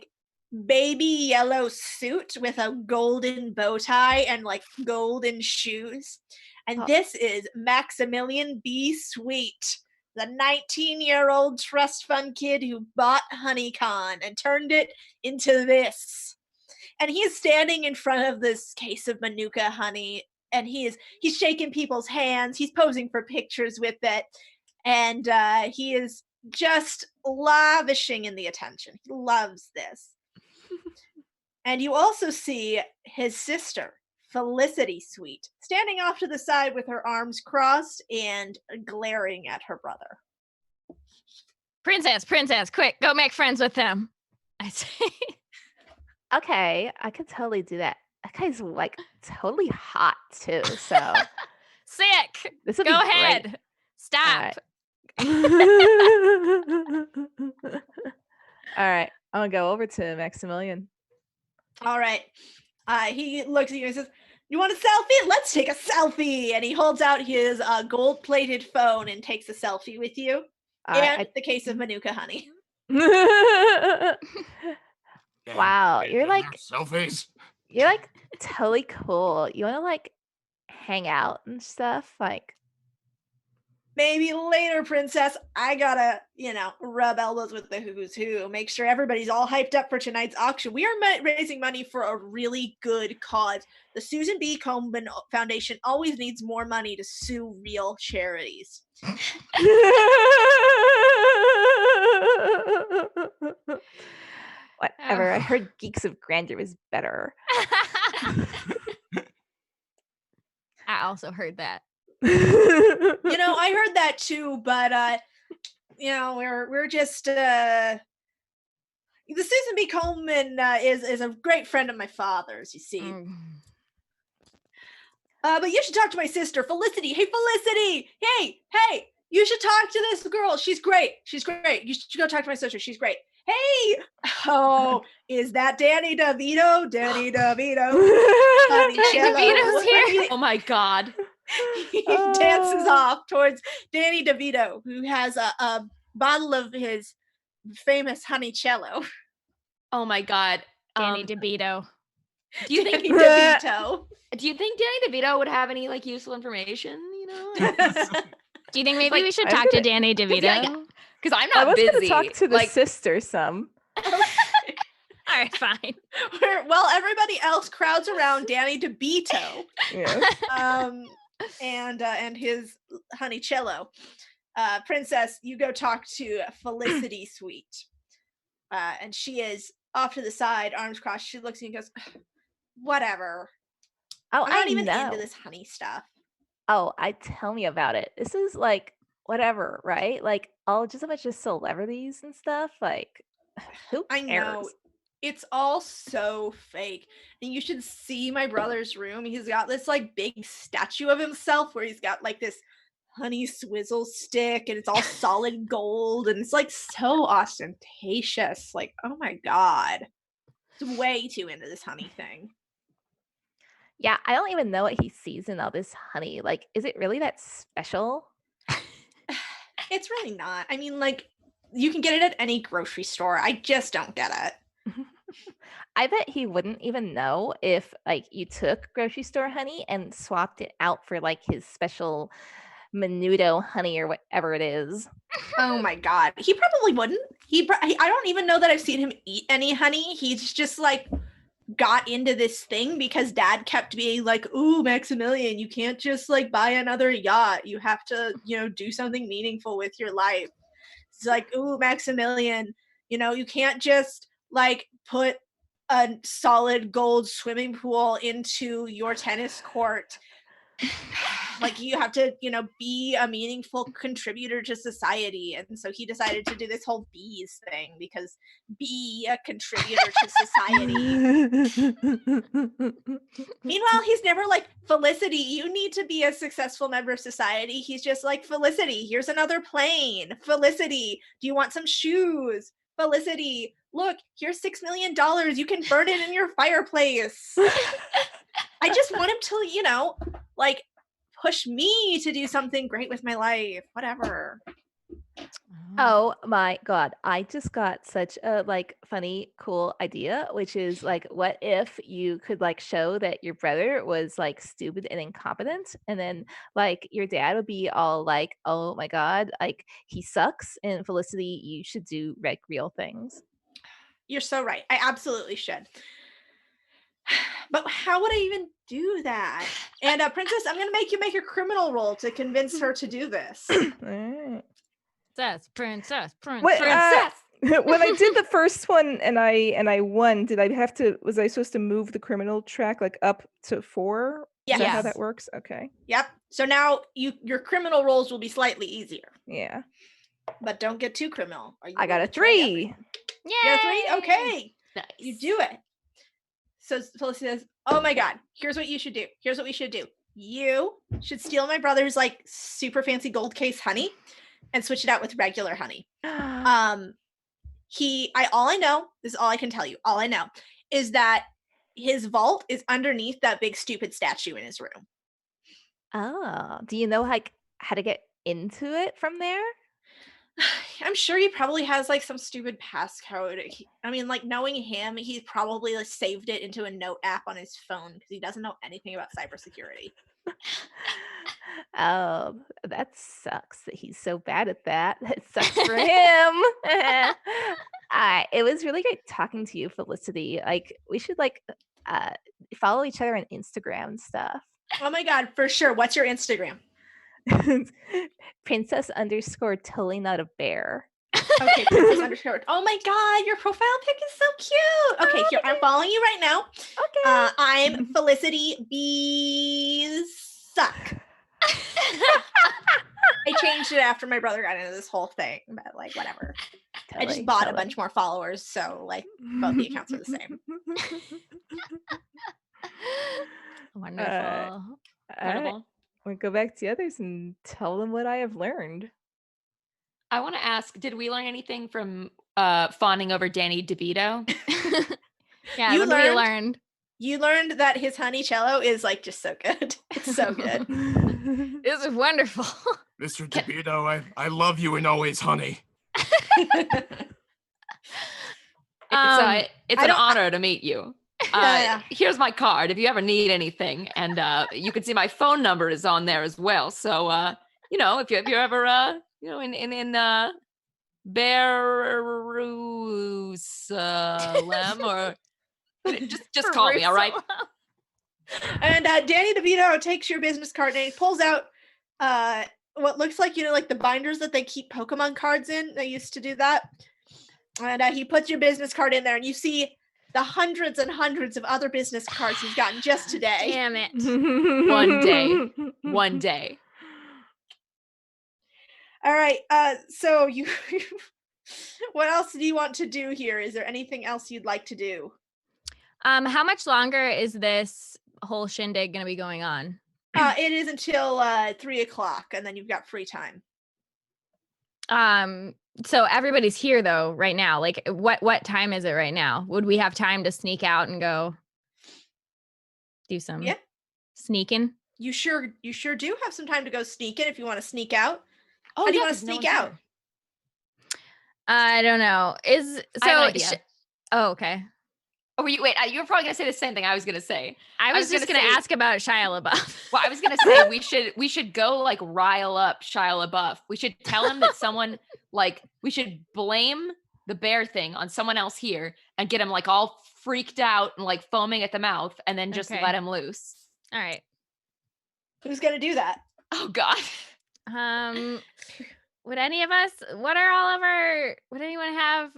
baby yellow suit with a golden bow tie and golden shoes. And this is Maximilian B. Sweet, the 19-year-old trust fund kid who bought HoneyCon and turned it into this. And he is standing in front of this case of Manuka honey, and he's shaking people's hands. He's posing for pictures with it, and he is just lavishing in the attention. He loves this. And you also see his sister, Felicity Sweet, standing off to the side with her arms crossed and glaring at her brother. Princess, quick, go make friends with them. I say. Okay, I could totally do that. That guy's totally hot too. So sick. This would go be ahead. Great. Stop. All right, I'm gonna go over to Maximilian. All right. He looks at you and says, "You want a selfie? Let's take a selfie." And he holds out his gold-plated phone and takes a selfie with you. And the case of Manuka honey. Wow, you're selfies. You're totally cool. You want to hang out and stuff? Maybe later, princess. I gotta, rub elbows with the who's who. Make sure everybody's all hyped up for tonight's auction. We are raising money for a really good cause. The Susan B. Komen Foundation always needs more money to sue real charities. Whatever. I heard Geeks of Grandeur was better. I also heard that. I heard that too, but we're just the Susan B. Komen is a great friend of my father's, you see. But you should talk to my sister, Felicity. Hey, Felicity! Hey! You should talk to this girl. She's great. You should go talk to my sister. She's great. Hey! Oh, is that Danny DeVito? Danny DeVito. Danny DeVito's here. Oh my God. He dances off towards Danny DeVito, who has a bottle of his famous honeycello. Oh my God. Danny DeVito. Do you think Danny DeVito? Do you think Danny DeVito would have any useful information? Do you think maybe we should talk to Danny DeVito? Because I'm not busy. I was going to talk to the sister some. All right, fine. Everybody else crowds around Danny DeVito. Yeah. And his honeycello. Princess, you go talk to Felicity Sweet. And she is off to the side, arms crossed. She looks at you and goes, "Whatever. Oh, I'm not I even know. into this honey stuff." Oh, tell me about it. This is whatever, right? All just a bunch of celebrities and stuff. Who cares? I know. It's all so fake. And you should see my brother's room. He's got this big statue of himself where he's got this honey swizzle stick and it's all solid gold and it's so ostentatious. Oh my God. It's way too into this honey thing. Yeah, I don't even know what he sees in all this honey. Is it really that special? It's really not. I mean, you can get it at any grocery store. I just don't get it. I bet he wouldn't even know if you took grocery store honey and swapped it out for his special Menudo honey or whatever it is. Oh my God. He probably wouldn't. I don't even know that I've seen him eat any honey. He's just got into this thing because dad kept being "Ooh, Maximilian, you can't just buy another yacht. You have to, do something meaningful with your life." It's "Ooh, Maximilian, you can't just put a solid gold swimming pool into your tennis court." like you have to, be a meaningful contributor to society. And so he decided to do this whole bees thing because be a contributor to society. Meanwhile, he's never like, Felicity, you need to be a successful member of society. He's just like, Felicity, here's another plane. Felicity, do you want some shoes? Felicity, look, here's $6 million. You can burn it in your fireplace. I just want him to, like push me to do something great with my life. Whatever. Oh my god, I just got such a funny, cool idea, which is what if you could show that your brother was stupid and incompetent, and then your dad would be all like, oh my god, he sucks, and Felicity, you should do real things. You're so right. I absolutely should. But how would I even do that? And Princess, I'm gonna make you make a criminal roll to convince her to do this. Alright. Princess. When I did the first one and I won, was I supposed to move the criminal track up to 4? Is that how that works? Okay. Yep. So now your criminal rolls will be slightly easier. Yeah. But don't get too criminal. I got a 3. Yay! You got a 3? Okay. Nice. You do it. So Felicity says, oh my god, here's what you should do. Here's what we should do. You should steal my brother's super fancy gold case honey and switch it out with regular honey. All I know, this is all I can tell you. All I know is that his vault is underneath that big stupid statue in his room. Oh, do you know how to get into it from there? I'm sure he probably has some stupid passcode. Knowing him, he probably saved it into a note app on his phone because he doesn't know anything about cybersecurity. Oh, that sucks that he's so bad at that. That sucks for him. It was really great talking to you, Felicity. We should follow each other on Instagram and stuff. Oh my god, for sure. What's your Instagram? Princess _, totally not a bear. Okay, Princess _ oh my god, your profile pic is so cute. Okay, here, I'm following you right now. Okay. I'm Felicity Suck. I changed it after my brother got into this whole thing, but whatever. I just bought a bunch more followers, so both the accounts are the same. Wonderful. Incredible. We'll go back to the others and tell them what I have learned. I want to ask, did we learn anything from fawning over Danny DeVito? Yeah, what we learned. You learned that his honey cello is just so good. It's so good. This is wonderful. Mr. DeVito, I love you and always honey. It's an honor to meet you. Yeah. Here's my card if you ever need anything, and you can see my phone number is on there as well. So if you're ever in Jerusalem or just call me, all right? And Danny DeVito takes your business card and he pulls out what looks like the binders that they keep Pokemon cards in. They used to do that. And he puts your business card in there, and you see the hundreds and hundreds of other business cards he's gotten just today. Damn it. One day. All right. So you, what else do you want to do here? Is there anything else you'd like to do? How much longer is this whole shindig going to be going on? It is until 3:00, and then you've got free time. So everybody's here though right now. What time is it right now? Would we have time to sneak out and go do some sneaking? You sure do have some time to go sneak in if you want to sneak out. Oh, how do you want to sneak out? I don't know. I have an idea. Oh, okay. Oh, you were probably gonna say the same thing I was gonna say. I was just gonna ask about Shia LaBeouf. Well, I was gonna say we should go rile up Shia LaBeouf. We should tell him that someone we should blame the bear thing on someone else here and get him all freaked out and foaming at the mouth, and then just let him loose. All right. Who's gonna do that? Oh God. Would any of us? Would anyone have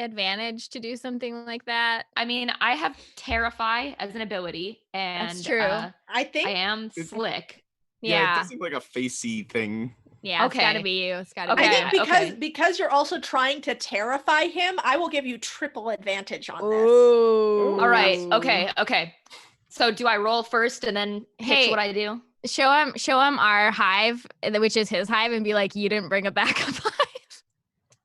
advantage to do something like that? I mean, I have Terrify as an ability, and that's true. I think I am slick. Yeah, it Yeah. does seem like a facey thing. Yeah, it's gotta Okay. be you. It's gotta Okay. be I think you. because you're also trying to terrify him, I will give you triple advantage on this. Ooh. All right. Okay. So do I roll first and then pitch Hey. what I do? Show him our hive, which is his hive, and be like, you didn't bring a backup hive.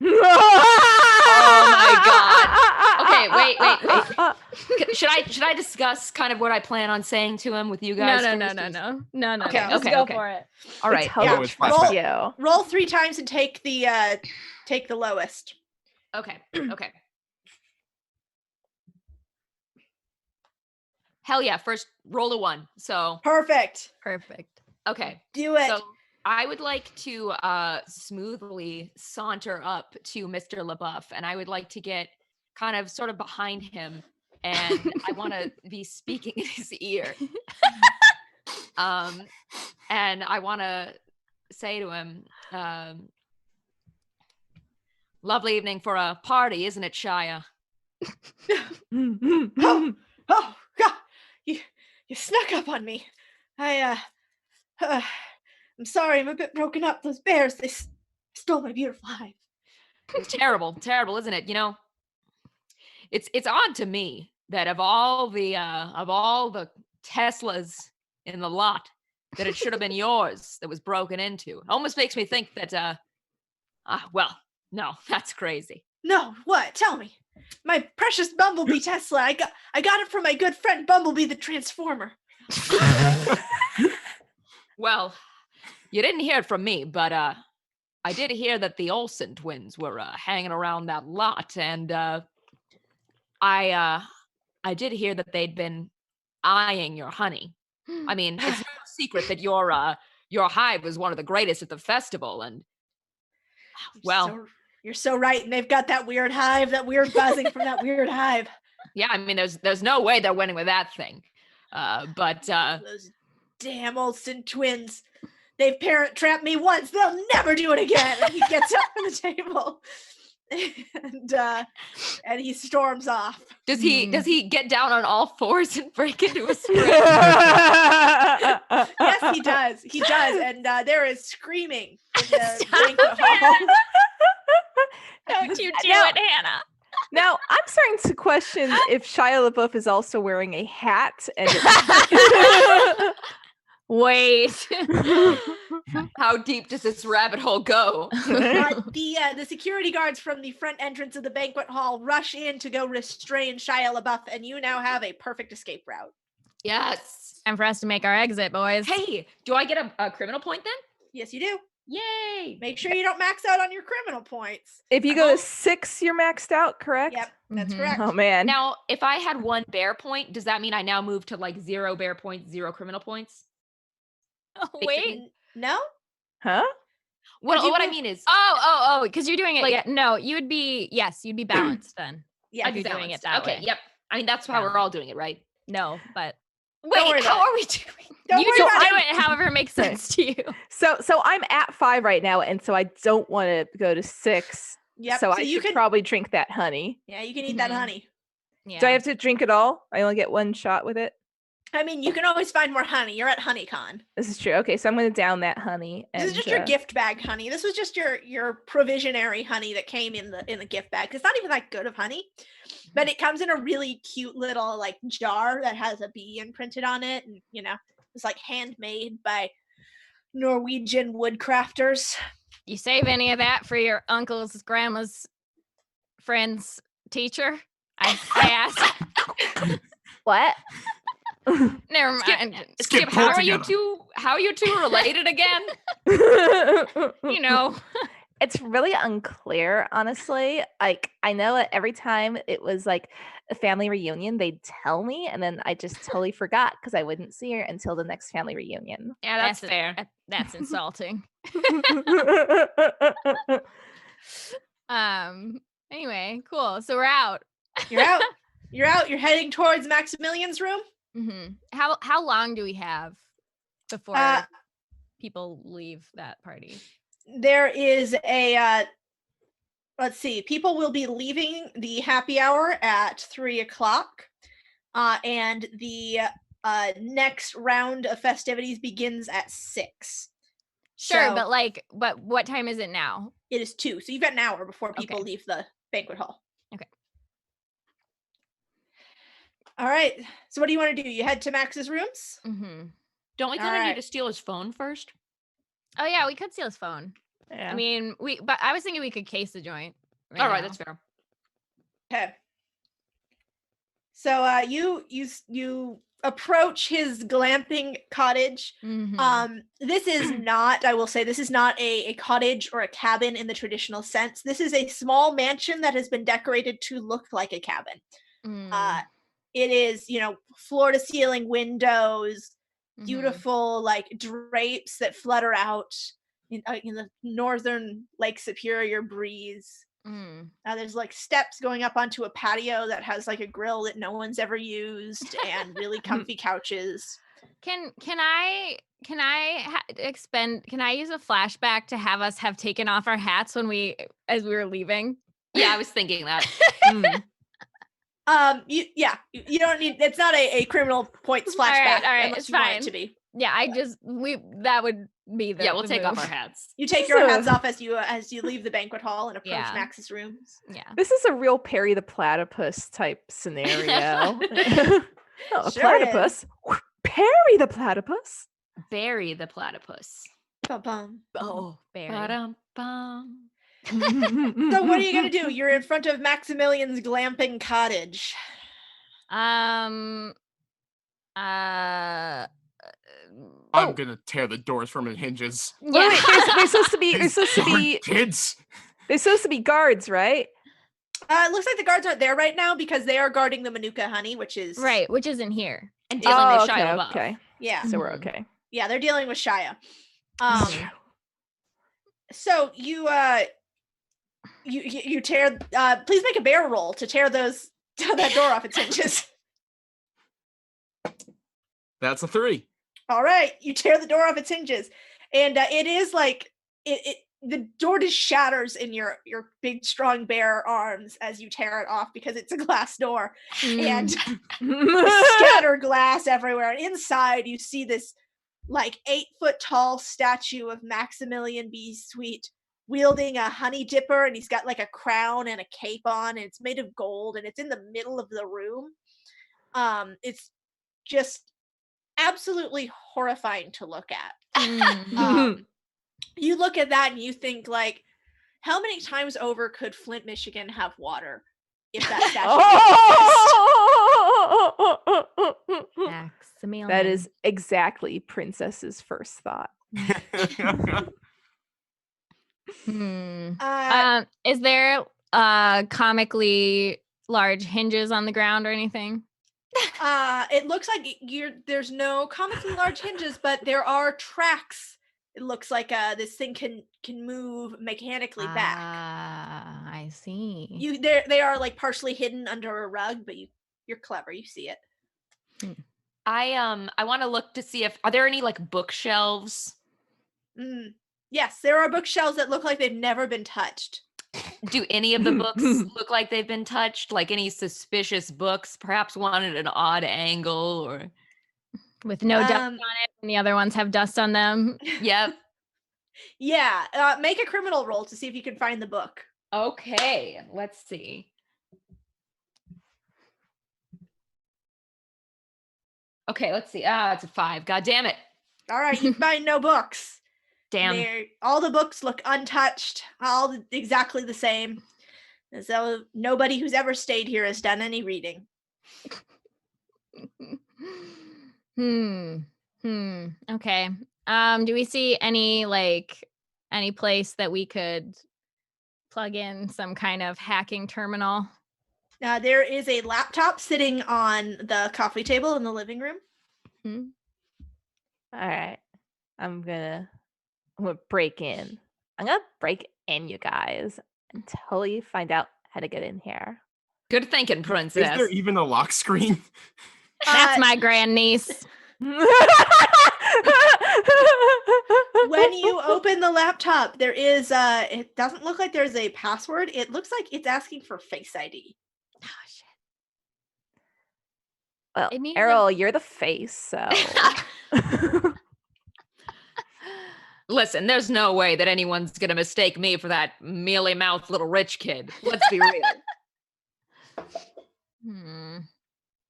Oh my God. Okay, wait. Should I discuss kind of what I plan on saying to him with you guys? No. Okay, Just okay, go okay. for it. All right. Totally it's trust flashback. you. Roll 3 times and take the lowest. Okay. Hell yeah! First, roll a 1. So Perfect. Perfect. okay. Do it. So I would like to smoothly saunter up to Mr. LaBeouf, and I would like to get kind of sort of behind him, and I want to be speaking in his ear. And I want to say to him, lovely evening for a party, isn't it, Shia? Oh God! You snuck up on me. I'm sorry. I'm a bit broken up. Those bears, they stole my beautiful hive. Terrible, isn't it? You know, it's odd to me that of all the Teslas in the lot, that it should have been yours that was broken into. It almost makes me think that well, no, that's crazy. No, what? Tell me. My precious Bumblebee Tesla. I got it from my good friend Bumblebee the Transformer. Well, you didn't hear it from me, but I did hear that the Olsen twins were hanging around that lot, and I did hear that they'd been eyeing your honey. I mean, it's no secret that your hive was one of the greatest at the festival, and well, you're so right, and they've got that weird hive, that weird buzzing from that weird hive. yeah, I mean, there's no way they're winning with that thing. But those damn Olsen twins. They've parent trapped me once. They'll never do it again. And he gets up from the table, and he storms off. Does he get down on all fours and break into a sprint? Yes, he does. He does, and there is screaming in the banquet hall. Don't you do it, Hannah. Now, I'm starting to question if Shia LaBeouf is also wearing a hat. And Wait. How deep does this rabbit hole go? The security guards from the front entrance of the banquet hall rush in to go restrain Shia LaBeouf, and you now have a perfect escape route. Yes. Time for us to make our exit, boys. Hey, do I get a criminal point then? Yes, you do. Yay! Make sure you don't max out on your criminal points. if you go to 6, you're maxed out, correct? Yep, that's Mhm. correct. Oh, man. Now, if I had 1 bear point, does that mean I now move to like 0 bear points, 0 criminal points? Oh, wait. No? Huh? Well, you what I move- mean is, Oh, because you're doing it. Like- Yeah, no, you'd be balanced then. Yeah, I'd be you're doing balanced. it that okay, way. yep. I mean, that's how Yeah. we're all doing it, right? No, but worry Wait, about how are we doing? Don't you worry just about do it. it however makes sense to you. So I'm at 5 right now, and so I don't want to go to 6. Yep. So I you should can probably drink that honey. Yeah, you can eat that Mhm. honey. Yeah. Do I have to drink it all? I only get 1 shot with it? I mean, you can always find more honey. You're at HoneyCon. This is true. Okay, so I'm going to down that honey. This And, is just your gift bag honey. This was just your provisionary honey that came in the gift bag. It's not even that good of honey, but it comes in a really cute little like jar that has a bee imprinted on it, and it's like handmade by Norwegian woodcrafters. You save any of that for your uncle's, grandma's, friend's teacher? I ask. What? Never Skip- mind. Skip, pull how are you together. two related again? You know. It's really unclear, honestly. Like, I know that every time it was like a family reunion, they'd tell me, and then I just totally forgot because I wouldn't see her until the next family reunion. Yeah, that's fair. That's insulting. Anyway, cool. So we're out. You're out. You're out. You're heading towards Maximilian's room. Mm-hmm. How long do we have before people leave that party? There is a let's see, people will be leaving the happy hour at 3:00, and the next round of festivities begins at 6. Sure, So but what time is it now? it is 2, so you've got an hour before people Okay. leave the banquet hall. Okay. All right. So what do you want to do? You head to Max's rooms? Mm-hmm. Don't we kind of Alright. need to steal his phone first? Oh yeah, we could steal his phone. Yeah. I mean, but I was thinking we could case the joint. All right, now. that's fair. Okay. So you approach his glamping cottage. Mhm. This is not, I will say, this is not a cottage or a cabin in the traditional sense. This is a small mansion that has been decorated to look like a cabin. Mm. It is, floor to ceiling windows, Mhm. beautiful like drapes that flutter out in the northern Lake Superior breeze. Mm. There's like steps going up onto a patio that has like a grill that no one's ever used and really comfy couches. Can I use a flashback to have us have taken off our hats as we were leaving? Yeah, I was thinking that. You don't need, it's not a criminal points All flashback right, unless it's you want fine. it to be. Yeah, that would be the Yeah, we'll the take off move. our hats. You take This your is hats a- off as you leave the banquet hall and approach Yeah. Max's rooms. Yeah. This is a real Perry the Platypus type scenario. Oh, a Sure platypus. Perry the Platypus. Bury the platypus. Bum-bum. Oh, Barry. Ba-dum-bum. So what are you gonna do? You're in front of Maximilian's glamping cottage. Um. I'm gonna tear the doors from the hinges. Wait, wait, there's supposed to be These darn kids. there's supposed to be guards, right? It looks like the guards aren't there right now because they are guarding the Manuka honey, which is Right, which isn't here. And dealing Oh, with Shia okay, LaBeouf. okay. Yeah, So we're Mhm. okay. yeah, they're dealing with Shia. Mhm. So you tear. Please make a bear roll to tear that door off its hinges. That's a 3. All right, you tear the door off its hinges, and it is like the door just shatters in your big strong bare arms as you tear it off because it's a glass door, and scatter glass everywhere. And inside you see this like 8-foot tall statue of Maximilian B. Sweet wielding a honey dipper, and he's got like a crown and a cape on, and it's made of gold, and it's in the middle of the room. It's just absolutely horrifying to look at. Mhm. You look at that and you think, like, how many times over could Flint, Michigan have water if that statue exists? Maximilian. That is exactly Princess's first thought. Is there comically large hinges on the ground or anything? It looks like there's no comically large hinges, but there are tracks. It looks like this thing can move mechanically back. I see. They are like partially hidden under a rug, but you're clever. You see it. I want to look to see if are there any like bookshelves. Yes, there are bookshelves that look like they've never been touched. Do any of the books look like they've been touched? Like any suspicious books, perhaps one at an odd angle or with no dust on it, and the other ones have dust on them. Yep. Yeah. Make a criminal roll to see if you can find the book. Okay, let's see. Okay, let's see. It's a 5. God damn it. All right, you find no books. Damn. All the books look untouched, exactly the same. As though nobody who's ever stayed here has done any reading. Okay. Do we see any place that we could plug in some kind of hacking terminal? There is a laptop sitting on the coffee table in the living room. All right. I'm gonna break in. I'm gonna break in, you guys, until you find out how to get in here. Good thinking, princess. Is there even a lock screen? That's my grandniece. When you open the laptop, there is it doesn't look like there's a password. It looks like it's asking for Face ID. Oh shit. Well, It needs a- Errol, you're the face, so. Listen, there's no way that anyone's gonna mistake me for that mealy-mouthed little rich kid. Let's be real.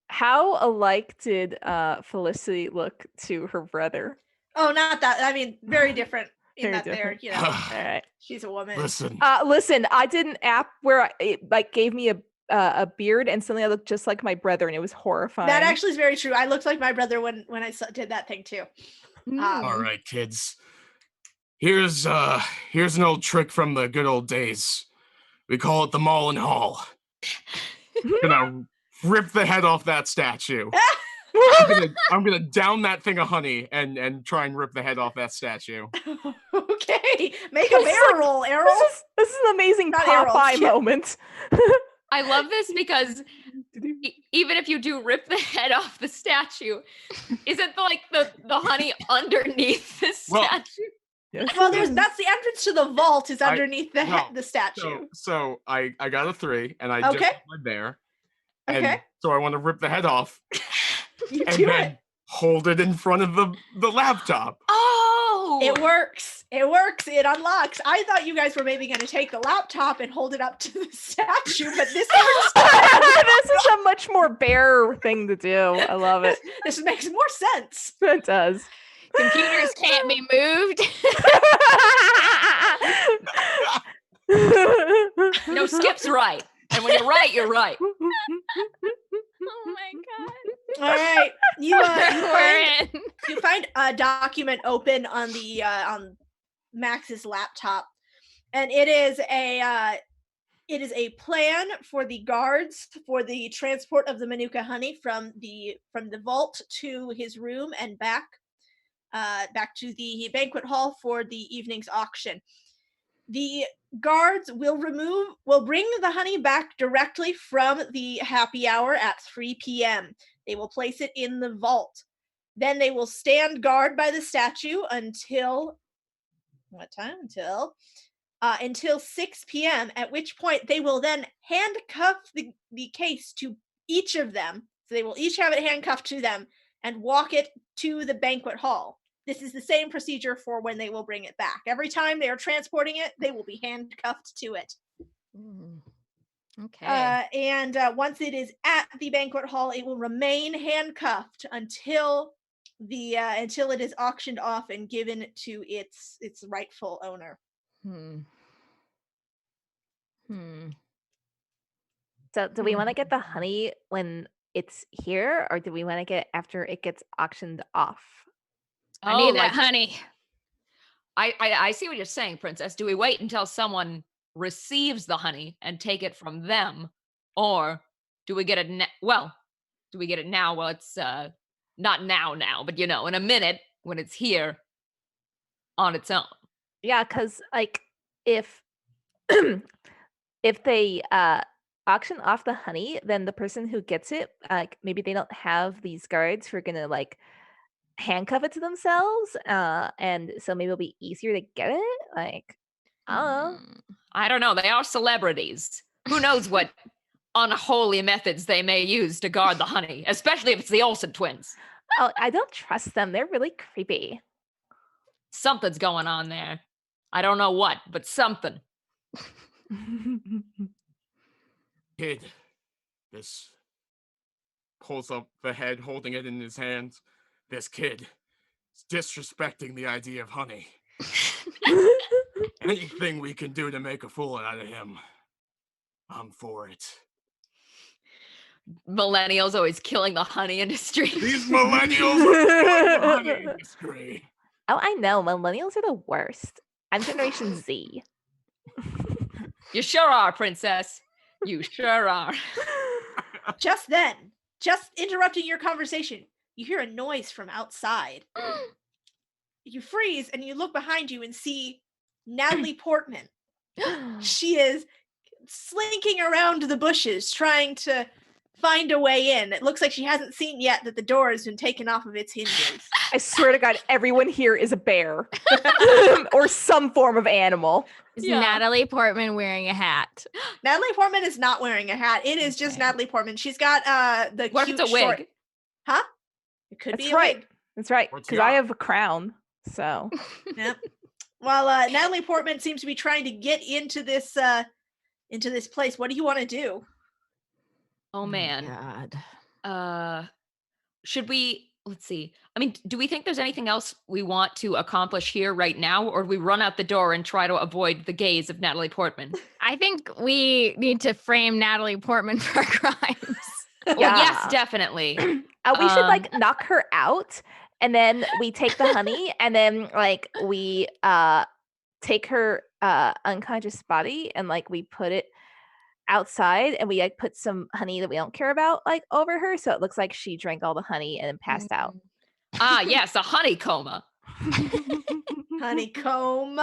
How alike did Felicity look to her brother? Oh, not that. I mean, very different in Very that different. they're, All right. she's a woman. Listen, Listen, I did an app where it like gave me a beard and suddenly I looked just like my brother and it was horrifying. That actually is very true. I looked like my brother when I did that thing too. all right, kids. Here's an old trick from the good old days. We call it the Maul and Haul. Gonna rip the head off that statue. I'm gonna down that thing of honey and try and rip the head off that statue. Okay, make a barrel roll, Errol. This is an amazing Not Errol, Popeye yeah. moment. I love this because even if you do rip the head off the statue, isn't the honey underneath the Well, statue? Well, that's the entrance to the vault is I- underneath the statue. So I got a 3 and I just Okay. went there. And Okay. so I want to rip the head off You and do then it. hold it in front of the laptop. Oh, It works. It works. It unlocks. I thought you guys were maybe going to take the laptop and hold it up to the statue, but this works. This is a much more bear thing to do. I love it. This makes more sense. It does. Computers can't be moved. no, Skip's right. And when you're right, you're right. Oh my god. All right. We're in. You find a document open on the on Max's laptop, and it is a plan for the guards for the transport of the Manuka honey from the vault to his room and back to the banquet hall for the evening's auction. The guards will bring the honey back directly from the happy hour at 3 p.m. They will place it in the vault. Then they will stand guard by the statue until what time? Until 6 p.m., at which point they will then handcuff the case to each of them. So they will each have it handcuffed to them and walk it to the banquet hall. This is the same procedure for when they will bring it back. Every time they are transporting it, they will be handcuffed to it. Okay. And once it is at the banquet hall, it will remain handcuffed until it is auctioned off and given to its rightful owner. So do we want to get the honey when it's here or do we want to get it after it gets auctioned off? I need that honey. I see what you're saying, Princess. Do we wait until someone receives the honey and take it from them, or do we get it? Do we get it now? Well, it's not now, but in a minute when it's here on its own. Yeah, because like if if they auction off the honey, then the person who gets it, maybe they don't have these guards who are gonna like handcuff it to themselves, and so maybe it'll be easier to get it. Like, I don't know. They are celebrities. Who knows what unholy methods they may use to guard the honey, especially if it's the Olsen twins. Oh, I don't trust them. They're really creepy. Something's going on there. I don't know what, but something. Kid, this pulls up the head, holding it in his hands. This kid is disrespecting the idea of honey. Anything we can do to make a fool out of him, I'm for it. Millennials always killing the honey industry. These millennials are killing the honey industry. Oh, I know. Millennials are the worst. I'm Generation Z. You sure are, Princess. You sure are. Just then, just interrupting your conversation, you hear a noise from outside. You freeze and you look behind you and see Natalie Portman. She is slinking around the bushes trying to find a way in. It looks like she hasn't seen yet that the door has been taken off of its hinges. I swear to God, everyone here is a bear or some form of animal. Is Natalie Portman wearing a hat? Natalie Portman is not wearing a hat. It is just Natalie Portman. She's got the What if cute it's a wig? short. Huh? It could That's be a right. wig. That's right. What's Because I your- have a crown. So Yep. While Natalie Portman seems to be trying to get into this place, what do you want to do? Oh man. God. Should we? Let's see. I mean, do we think there's anything else we want to accomplish here right now, or do we run out the door and try to avoid the gaze of Natalie Portman? I think we need to frame Natalie Portman for crimes. Well, yes, definitely. we should like knock her out, and then we take the honey, and then like we take her unconscious body, and like we put it outside, and we like put some honey that we don't care about like over her, so it looks like she drank all the honey and then passed out. Yes, a honeycomb. Honeycomb.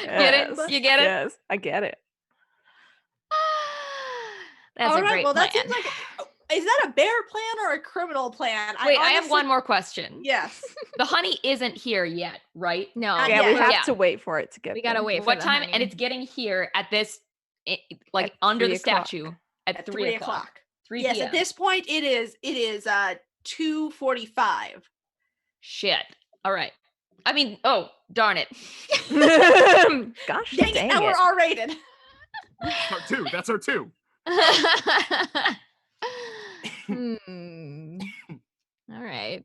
Get it? You get it? Yes, I get it. That's All a right, great well, plan. that seems like is that a bear plan or a criminal plan? Wait, I have honestly- one more question. Yes. The honey isn't here yet, right? No, Not Yeah, yet. we have Yeah. to wait for it to get we gotta there. wait for What the time? honey. And it's getting here at this, like At under 3 the o'clock. statue at, At 3 o'clock. 3 Yes, p.m. at this point it is 2:45. Shit. All right. I mean, oh, darn it. Gosh, Dang it, now we're R-rated. Part 2. That's our 2. All right.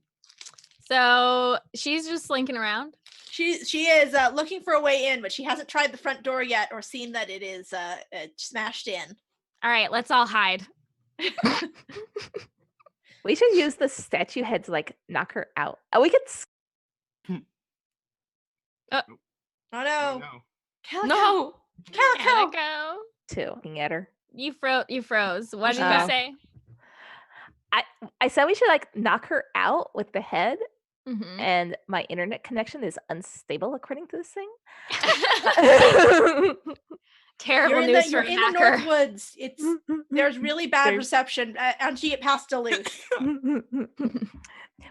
So she's just slinking around. She is looking for a way in, but she hasn't tried the front door yet or seen that it is smashed in. All right, let's all hide. We should use the statue head to like knock her out. Oh, we could Oh no. No. Calico. No. Calico. Calico. too looking at her. You froze. What did Oh. you say? I said we should like knock her out with the head, Mhm. and my internet connection is unstable according to this thing. Terrible You're in news the for North hacker. Woods. There's really bad There's- reception. Angie, it passed Duluth.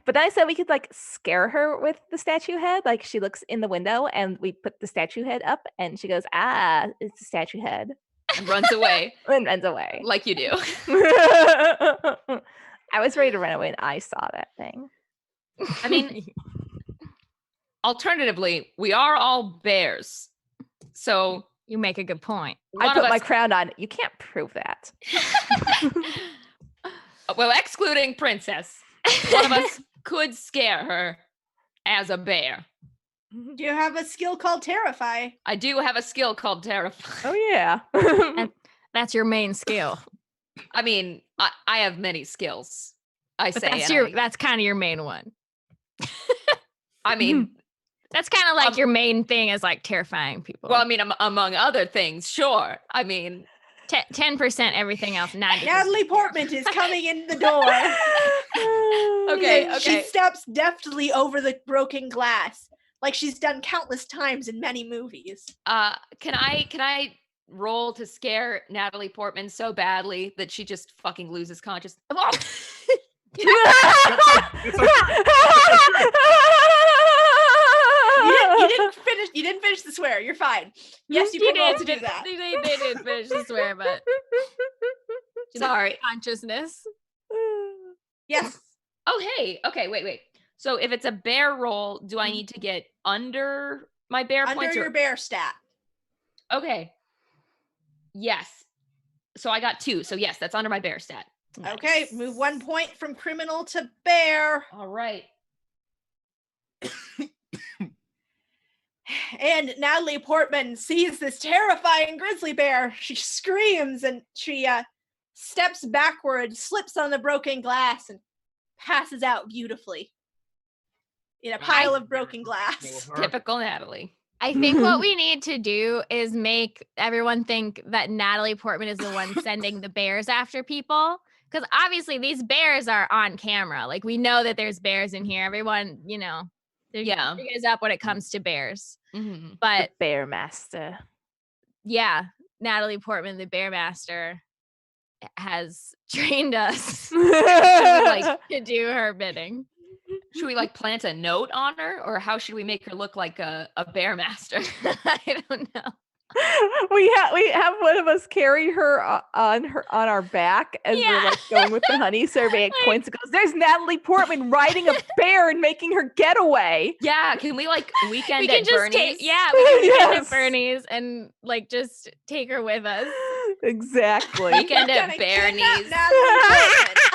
But then I said we could like scare her with the statue head. Like she looks in the window and we put the statue head up and she goes, "Ah, it's the statue head," And runs away and runs away. like you do. I was ready to run away and I saw that thing. I mean, alternatively, we are all bears. So You make a good point. I one put of my us, crown on. You can't prove that. well, excluding Princess, one of us could scare her as a bear. Do you have a skill called Terrify? I do have a skill called Terrify. Oh yeah. That's your main skill. I mean, I have many skills. I But say, that's kind of your main one. I mean, That's kind of like your main thing is like terrifying people. well, I mean, among other things, sure. I mean, 10% everything else, 90%. Natalie Portman is coming in the door. Okay, And She okay. steps deftly over the broken glass, like she's done countless times in many movies. can I roll to scare Natalie Portman so badly that she just fucking loses consciousness? You didn't finish the swear. You're fine. Yes, you can roll to do that. They did finish the swear, but Sorry. consciousness. Yes. Oh, hey. Okay, wait. So if it's a bear roll, do I need to get under my bear Under points? your bear stat. Okay. Yes. So I got 2. So yes, that's under my bear stat. Okay, move 1 point from criminal to bear. All right. And Natalie Portman sees this terrifying grizzly bear. She screams and she steps backward, slips on the broken glass, and passes out beautifully in a pile of broken glass. Typical Natalie. I think what we need to do is make everyone think that Natalie Portman is the one sending the bears after people. Because obviously these bears are on camera. Like we know that there's bears in here. Everyone, they're Yeah. figure is up when it comes to bears. Mhm. But The Bear Master. yeah, Natalie Portman, the bear master, has trained us to do her bidding. Should we like plant a note on her, or how should we make her look like a bear master? I don't know. we have one of us carry her on our back as we're like going with the honey survey. It points and goes, "There's Natalie Portman riding a bear and making her getaway." Yeah, can we like weekend We can at just Bernie's? we can weekend Yes. at Bernie's and like just take her with us. Exactly. Weekend We're at gonna kidnap Bernie's. Natalie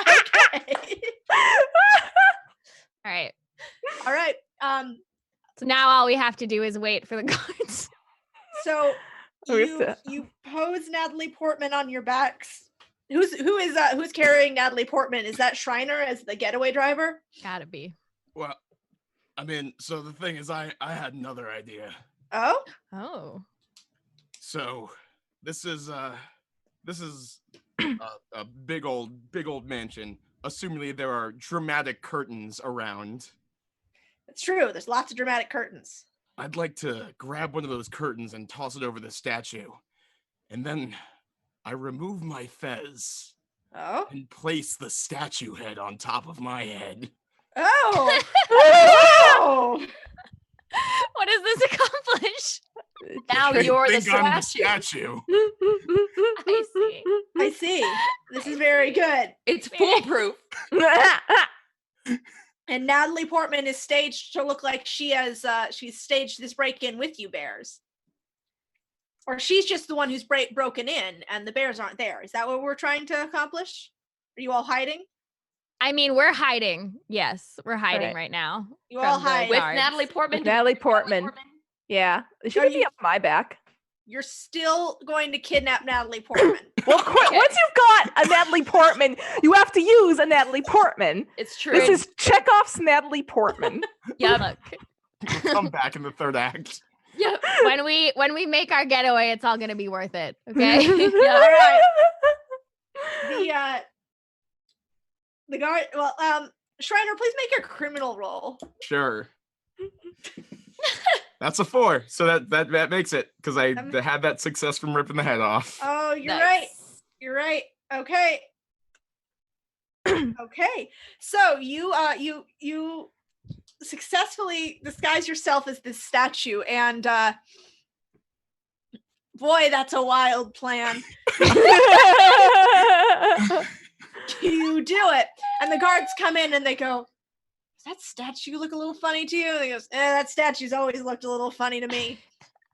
Portman. Okay. All right. All right. So now all we have to do is wait for the guards. So We have to- you pose Natalie Portman on your backs. Who's carrying Natalie Portman? Is that Shriner as the getaway driver? Gotta be. Well, I mean, so the thing is, I had another idea. Oh, Oh. So this is a big old mansion. Assumingly there are dramatic curtains around. it's true. There's lots of dramatic curtains. I'd like to grab one of those curtains and toss it over the statue. And then I remove my fez Oh, and place the statue head on top of my head. oh, oh! What does this accomplish? Now They you're the think I'm the statue. statue. I see. I see. This is very good. It's foolproof. And Natalie Portman is staged to look like she's staged this break-in with you bears. Or she's just the one who's broken in and the bears aren't there. Is that what we're trying to accomplish? Are you all hiding? I mean, we're hiding. Yes, we're hiding Right. right now. You all from the hide. With guards. Natalie Portman. Natalie Portman. Yeah, she Are could be you- on my back. You're still going to kidnap Natalie Portman. Well, once you've got a Natalie Portman, you have to use a Natalie Portman. It's true. This is Chekhov's Natalie Portman. Yep. Look, Come back in the third act. Yep. when we make our getaway, it's all gonna be worth it. Okay. All right. The guard. Well, Shriner, please make a criminal roll. Sure. That's a 4, so that makes it because I had that success from ripping the head off. Oh, you're Nice. right. You're right. Okay. Okay. So you successfully disguise yourself as this statue, and boy, that's a wild plan. You do it, and the guards come in and they go, "Does that statue look a little funny to you?" And he goes, "That statue's always looked a little funny to me."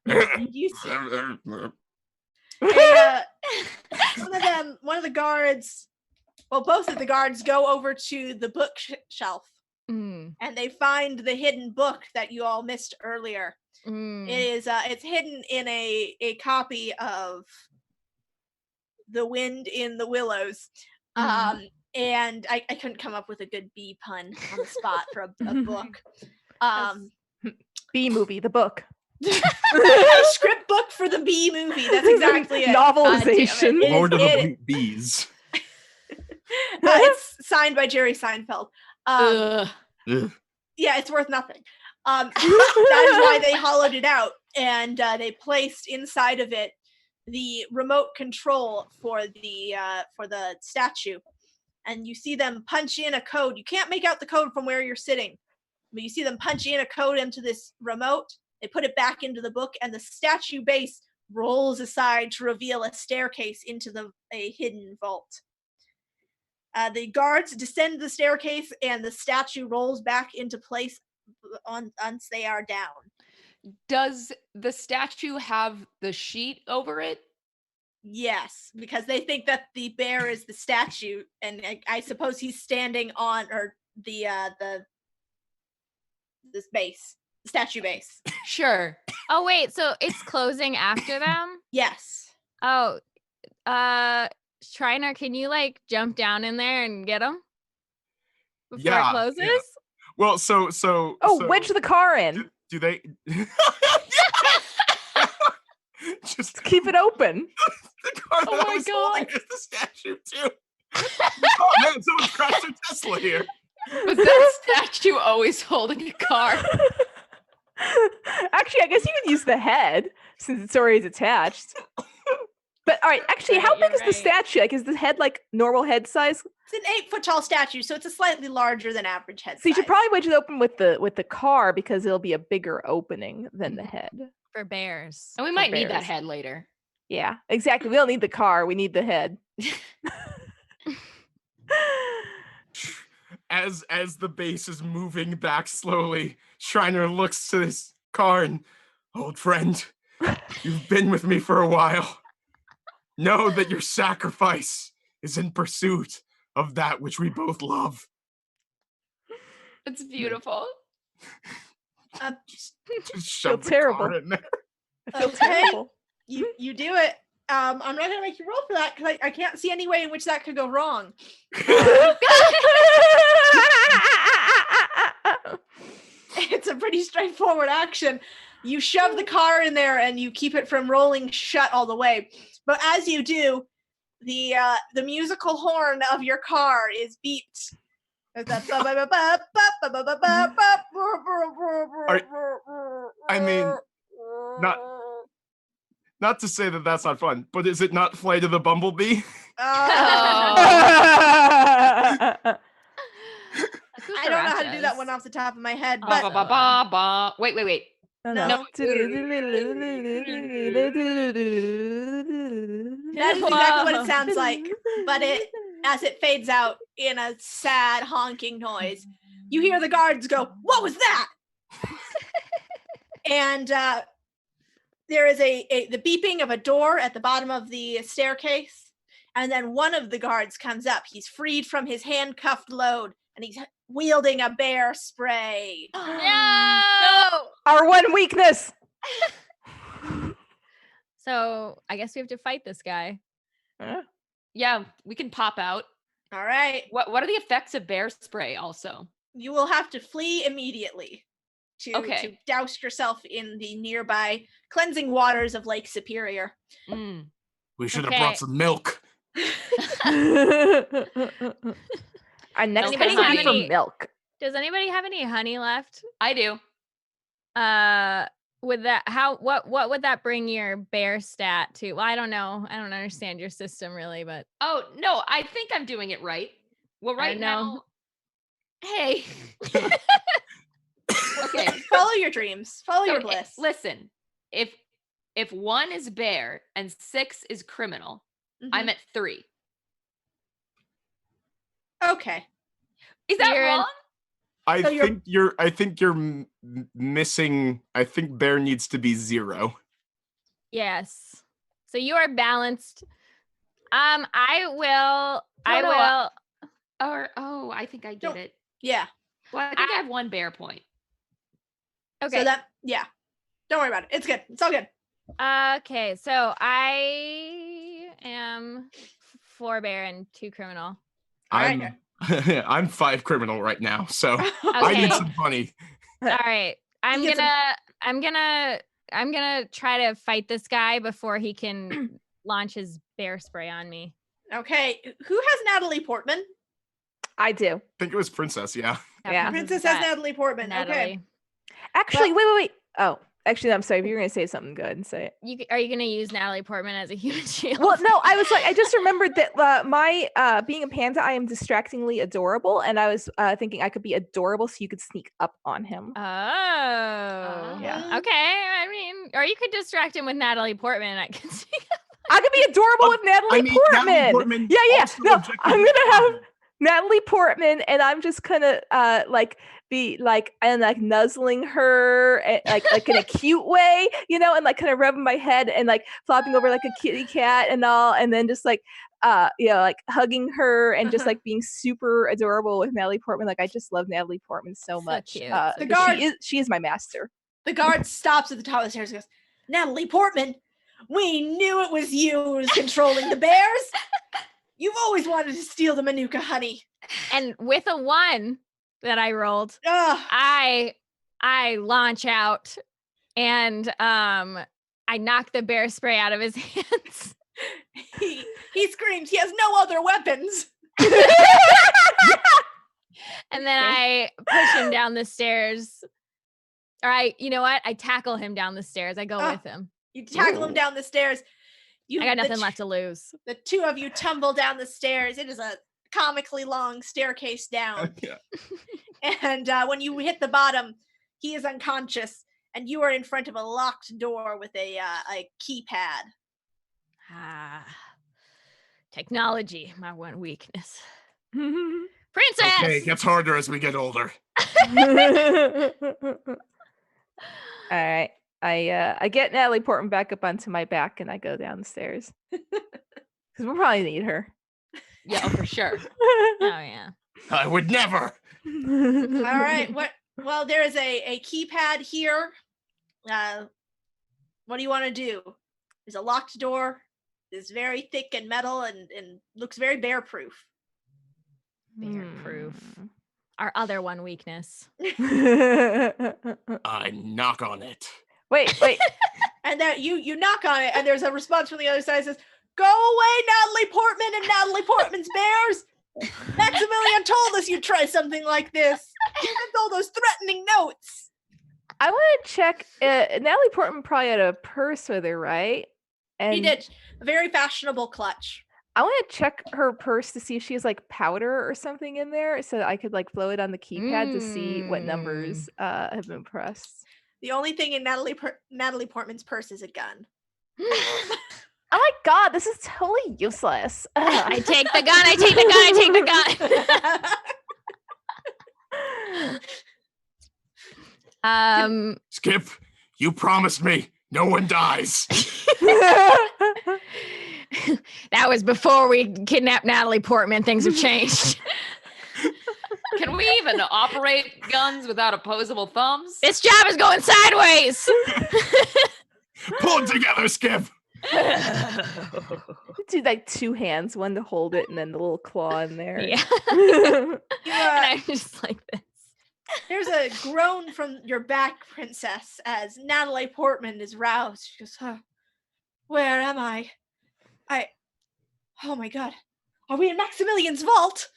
And you see, one of the guards, well, both of the guards go over to the bookshelf Mm, and they find the hidden book that you all missed earlier. mm. It is it's hidden in a copy of The Wind in the Willows. And I couldn't come up with a good bee pun on the spot for a book. B movie, the book. A script book for the Bee movie. That's exactly it. Novelization. Lord of it- the Bees. It's signed by Jerry Seinfeld. Ugh. Ugh. Yeah, it's worth nothing. That is why they hollowed it out, and they placed inside of it the remote control for the statue. And you see them punch in a code. You can't make out the code from where you're sitting, but you see them punch in a code into this remote. They put it back into the book, and the statue base rolls aside to reveal a staircase into a hidden vault. The guards descend the staircase, and the statue rolls back into place once they are down. Does the statue have the sheet over it? Yes, because they think that the bear is the statue, and I suppose he's standing on this base, the statue base. Sure. Oh wait, so it's closing after them? Yes. Oh, Shriner, can you like jump down in there and get them before Yeah, it closes? yeah. Well, so Wedge the car in. do they just Keep it open. the car Oh that my I was holding God. is the statue too. Oh man, someone crashed their Tesla here. Was that statue always holding a car? Actually, I guess you could use the head since it's already attached. But all right, actually, how Right, big you're is the right. statue? Like, is the head like normal head size? It's an 8-foot tall statue, so it's a slightly larger than average head So you should size. probably wedge it open with the car because it'll be a bigger opening than the head. For bears. And we might need that bears. head later. Yeah, exactly. We don't need the car. We need the head. As the base is moving back slowly, Shriner looks to this car and, old friend, you've been with me for a while. Know that your sacrifice is in pursuit of that which we both love. It's beautiful. Just shove the terrible. car in there. I feel Okay. terrible. You do it. I'm not gonna make you roll for that because I can't see any way in which that could go wrong. It's a pretty straightforward action. You shove the car in there and you keep it from rolling shut all the way. But as you do, the musical horn of your car is beeped. I mean, not to say that that's not fun, but is it not Flight of the Bumblebee? I don't know how to do that one off the top of my head, Ba, but ba, ba, ba, ba. Wait. No. that's exactly what it sounds like. But as it fades out in a sad honking noise, you hear the guards go, "What was that?" And there is the beeping of a door at the bottom of the staircase, and then one of the guards comes up. He's freed from his handcuffed load, and he's wielding a bear spray. No! Our one weakness. So I guess we have to fight this guy. Yeah, we can pop out. All right. What are the effects of bear spray also? You will have to flee immediately to Okay. douse yourself in the nearby cleansing waters of Lake Superior. Mm. We should have Okay. brought some milk. Our next Anybody one will have be for any- milk. Does anybody have any honey left? I do. With that, what would that bring your bear stat to? Well, I don't know. I don't understand your system really, but Oh, no, I think I'm doing it right. Well, right now. Hey. Okay. Follow your dreams. Follow your So, bliss. listen, if 1 is bear and 6 is criminal, I'm at 3. Okay. Is that You're in- wrong? I So you're- think you're missing. I think bear needs to be 0. yes. So you are balanced. I will. I think I get Don't- it. Yeah. Well, I think I have 1 bear point. Okay. So yeah. Don't worry about it. It's good. It's all good. Okay. So I am 4 bear and 2 criminal. Alright. I'm 5 criminal right now, so I need Okay. some money. All right. I'm You get some- gonna try to fight this guy before he can launch his bear spray on me. Okay. Who has Natalie Portman? I do. I think it was Princess. Yeah. Yeah. Princess has Natalie Portman. Okay. Natalie. Actually, wait. Oh, actually, I'm sorry. If you were going to say something, go ahead and say it. Are you gonna use Natalie Portman as a human shield? Well, no, I was like, I just remembered that my being a panda, I am distractingly adorable, and I was thinking I could be adorable so you could sneak up on him. Oh. Yeah. Okay. I mean, or you could distract him with Natalie Portman. I can see. I could be adorable with Natalie Portman. Natalie Portman Yeah. also No, objectively I'm gonna have adorable. Natalie Portman, and I'm just gonna be like and like nuzzling her like in a cute way, and like kind of rubbing my head and like flopping over like a kitty cat and all, and then just like like hugging her and just like being super adorable with Natalie Portman. Like I just love Natalie Portman so much. cute. The 'cause guard- she is my master. The guard stops at the top of the stairs and goes, "Natalie Portman, we knew it was you who was controlling the bears. You've always wanted to steal the Manuka honey." And with a 1 that I rolled, Ugh. I launch out and I knock the bear spray out of his hands. He screams. He has no other weapons. And then I push him down the stairs. Or you know what? I tackle him down the stairs. I go Ah. with him. You tackle him down the stairs. I got nothing left to lose. The 2 of you tumble down the stairs. It is a comically long staircase down. Yeah. And when you hit the bottom, he is unconscious. and you are in front of a locked door with a keypad. Technology, my one weakness. Okay, Princess! it gets harder as we get older. All right. I get Natalie Portman back up onto my back and I go down the stairs. Because we'll probably need her. Yeah, oh, for sure. Oh, yeah. I would never. All right. Well, there is a keypad here. What do you want to do? There's a locked door. It's very thick and metal and looks very bear-proof. Bear-proof. Our other one weakness. I knock on it. Wait. And then you knock on it, and there's a response from the other side that says, "Go away, Natalie Portman and Natalie Portman's bears! Maximilian told us you'd try something like this. Even all those threatening notes." I want to check. Natalie Portman probably had a purse with her, right? And He did a very fashionable clutch. I want to check her purse to see if she has like powder or something in there, so that I could like blow it on the keypad to see what numbers have been pressed. The only thing in Natalie Portman's purse is a gun. Oh my god, this is totally useless. I take the gun, I take the gun. Skip, you promised me no one dies. That was before we kidnapped Natalie Portman. Things have changed. Can we even operate guns without opposable thumbs? This job is going sideways. Pull it together, Skip. Do like two hands, one to hold it and then the little claw in there. Yeah. You, And I'm just like this. There's a groan from your back, Princess, as Natalie Portman is roused. She goes, "Where am I? Oh my god. Are we in Maximilian's vault?"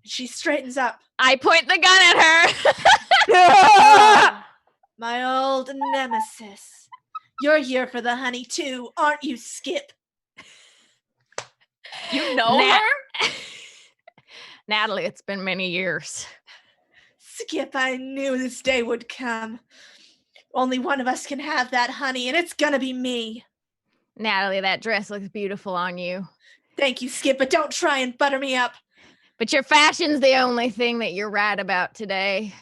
And she straightens up. I point the gun at her. My old nemesis. You're here for the honey too, aren't you, Skip? You know her? Natalie, it's been many years. Skip, I knew this day would come. Only one of us can have that honey, and it's gonna be me. Natalie, that dress looks beautiful on you. Thank you, Skip, but don't try and butter me up. But your fashion's the only thing that you're right about today.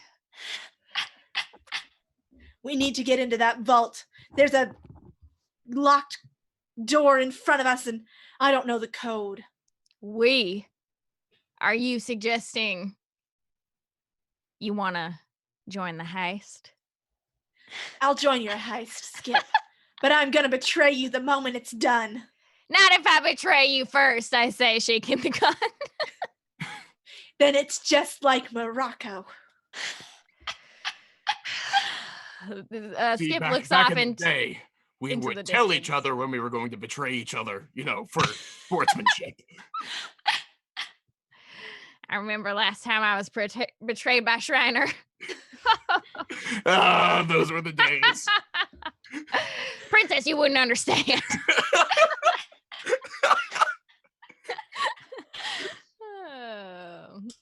We need to get into that vault. There's a locked door in front of us, and I don't know the code. Are you suggesting you want to join the heist? I'll join your heist, Skip, but I'm gonna betray you the moment it's done. Not if I betray you first, I say, shaking the gun. Then it's just like Morocco. See, Skip back looks in off the and day, we into would the tell distance. each other when we were going to betray each other, for sportsmanship. I remember last time I was betrayed by Shriner. Those were the days. Princess, you wouldn't understand.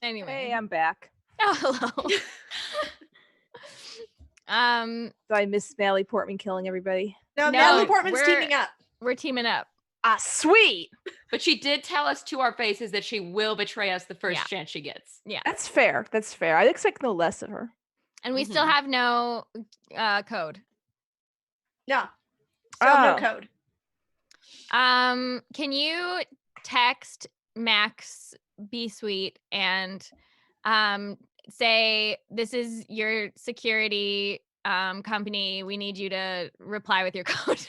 Anyway. Hey, I'm back. Oh, hello. So I miss Natalie Portman killing everybody. No, No, Natalie Portman's we're- teaming up. We're teaming up. Ah, sweet. But she did tell us to our faces that she will betray us the first Yeah. chance she gets. Yeah. That's fair. I'd expect no less of her. And we still have no code. No. Still no Oh. code. Can you text Max B Sweet and say, this is your security company. We need you to reply with your code.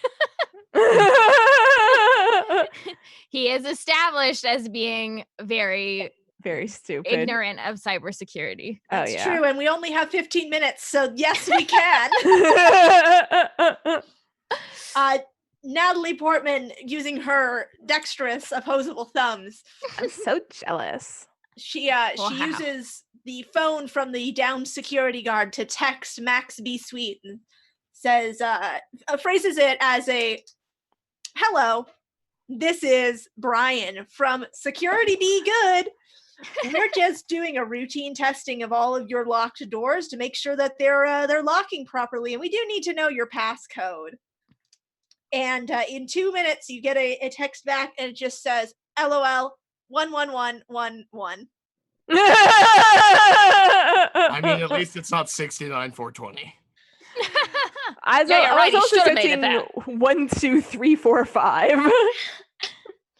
He is established as being very Very stupid. ignorant of cybersecurity. Oh, That's yeah. true, and we only have 15 minutes, so yes, we can. Natalie Portman, using her dexterous opposable thumbs, I'm so jealous. she Wow. uses the phone from the downed security guard to text Max B Sweet and says, phrases it as a, "Hello, this is Brian from Security Be Good. We're just doing a routine testing of all of your locked doors to make sure that they're locking properly, and we do need to know your passcode. And in 2 minutes, you get a text back, and it just says, LOL 11111. I mean, at least it's not 69,420. I Yeah, you're right, he was also should have made it expecting 1, 2, 3, 4, 5.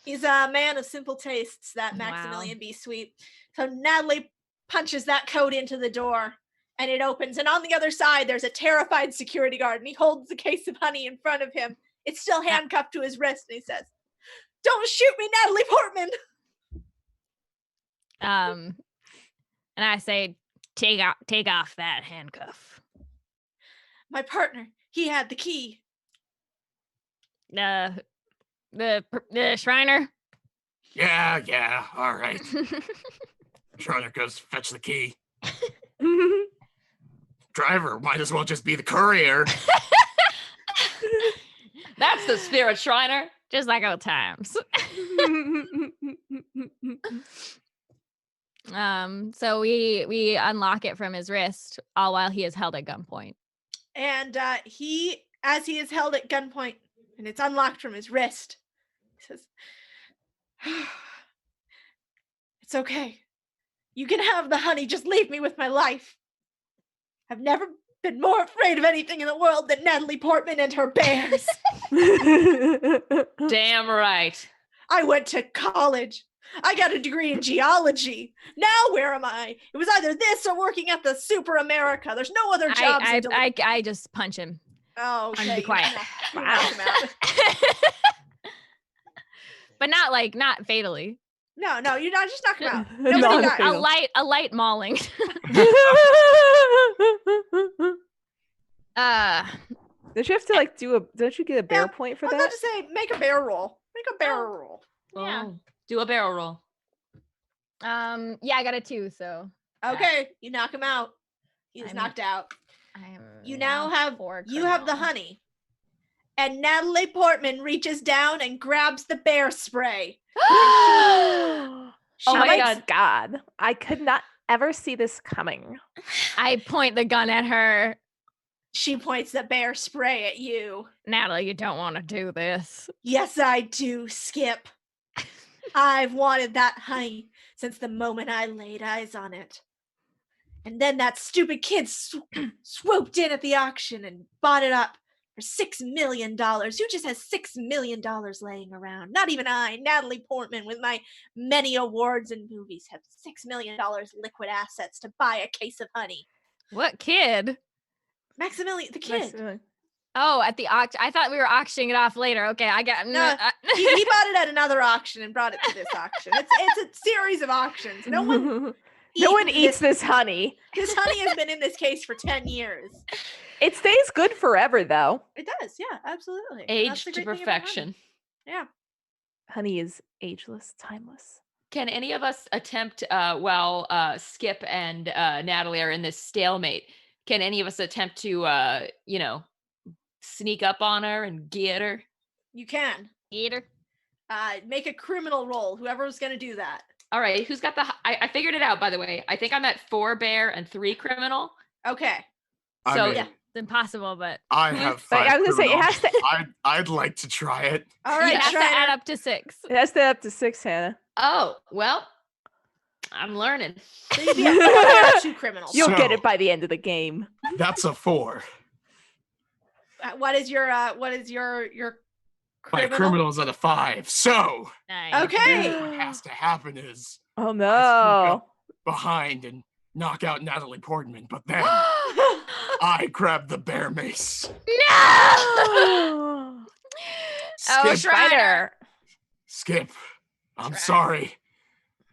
He's a man of simple tastes, that Wow. Maximilian B. Sweet. So Natalie punches that code into the door, and it opens. And on the other side, there's a terrified security guard, and he holds the case of honey in front of him. It's still handcuffed to his wrist, and he says, "Don't shoot me, Natalie Portman!" And I say, take off that handcuff. My partner, he had the key. The Shriner. Yeah, all right. Shriner goes fetch the key. Driver might as well just be the courier. That's the spirit, Shriner. Just like old times. So we unlock it from his wrist, all while he is held at gunpoint. And as he is held at gunpoint, and it's unlocked from his wrist, he says, "It's okay. You can have the honey. Just leave me with my life. I've never been more afraid of anything in the world than Natalie Portman and her bears. Damn right. I went to college. I got a degree in geology. Now where am I? It was either this or working at the Super America. There's no other jobs. I just punch him. Oh, okay. Be quiet. You knock him out. But not fatally. No, you're not just knocking him out. No, Nobody not died. A light mauling. Don't you have to don't you get a bear point for I was that? about to say, make a bear roll. Make a bear roll. Yeah. Oh, do a barrel roll. Yeah, I got a 2, so Okay, you knock him out. He's I'm- knocked out. I'm You now have 4 you have the criminal. honey. And Natalie Portman reaches down and grabs the bear spray. Oh my God. god. I could not ever see this coming. I point the gun at her. She points the bear spray at you. Natalie, you don't want to do this. Yes, I do, Skip. I've wanted that honey since the moment I laid eyes on it. And then that stupid kid swooped in at the auction and bought it up for $6 million. Who just has $6 million laying around? Not even I, Natalie Portman, with my many awards and movies, have $6 million liquid assets to buy a case of honey. What kid? Maximilian, the kid. Oh, at the auction. I thought we were auctioning it off later. Okay, I got. No, he bought it at another auction and brought it to this auction. It's a series of auctions. No one eats this honey. This honey has been in this case for 10 years. It stays good forever, though. It does, yeah, absolutely. That's Aged the to great thing about honey. perfection. Yeah. Honey is ageless, timeless. Can any of us attempt, while Skip and Natalie are in this stalemate, can any of us attempt to, sneak up on her and get her? You can. Eater. Make a criminal roll, whoever's going to do that. All right, who's got the... I figured it out, by the way. I think I'm at 4 bear and 3 criminal. Okay. So, Yeah, it's impossible, but I have But 5 I was gonna say it criminal. has to. I'd like to try it. All you right, have to Shriner. add up to 6. It has to add up to 6, Hannah. Oh, well, I'm learning. So you'd be at 4 bear, 2 criminals. You'll get So- it by the end of the game. That's a 4. What is your My criminal? criminal's at a 5. So Nice. Okay. what has to happen is Oh no. behind and knock out Natalie Portman, but then I grab the bear mace. No. Oh, Skip, Shriner. Skip, I'm Shriner. sorry.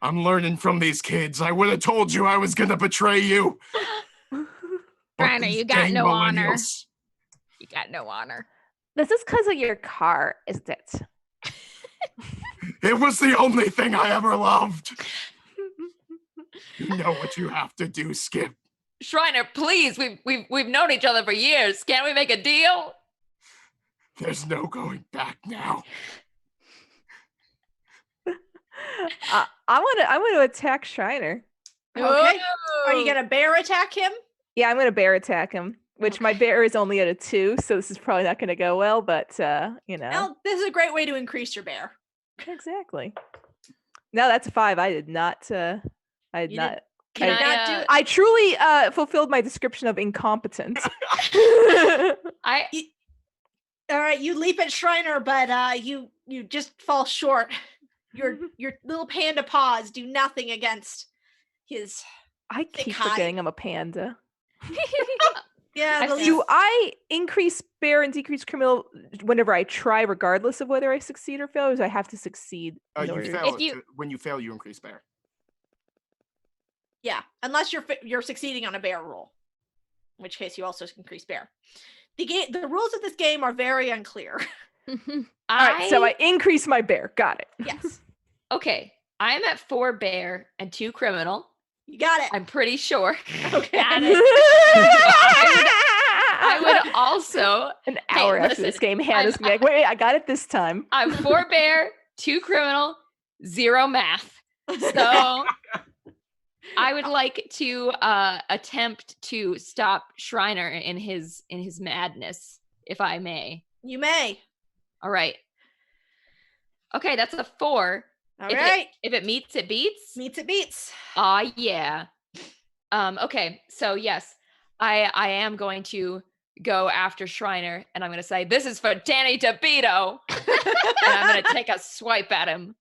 I'm learning from these kids. I would have told you I was gonna betray you. But Shriner, these you got dang no honor. millennials- You got no honor. This is because of your car, isn't it? It was the only thing I ever loved. You know what you have to do, Skip. Shriner, please, we've known each other for years. Can't we make a deal? There's no going back now. I want to attack Shriner. Okay. Are you Whoa. gonna bear attack him? Yeah, I'm gonna bear attack him. Which my Okay. bear is only at a 2, so this is probably not gonna go well. But Well, this is a great way to increase your bear. exactly. No, that's a 5. I did not. I did You not. Can Did not do I, it. I truly fulfilled my description of incompetent. I All right, you leap at Shriner, but you just fall short. Your little panda paws do nothing against his. I Thick keep hide. forgetting I'm a panda. Yeah, the Do I increase bear and decrease criminal whenever I try, regardless of whether I succeed or fail, or do I have to succeed? in You order- fail If you- when you fail, you increase bear. Yeah, unless you're succeeding on a bear roll, in which case you also increase bear. The rules of this game are very unclear. All right, so I increase my bear. Got it. Yes, okay. I'm at 4 bear and 2 criminal. you got it. I'm pretty sure. Okay. Got it. I would also. An Hey, hour after this listen, game, Hannah's gonna be like, wait, I got it this time. I'm 4 bear, 2 criminal, 0 math. So I would like to attempt to stop Shriner in his madness, if I may. You may. All right. Okay, that's a 4. All right. If it meets, it beats. Meets it beats. Ah, yeah. Okay, so yes, I am going to go after Shriner, and I'm going to say, "This is for Danny DeVito," and I'm going to take a swipe at him,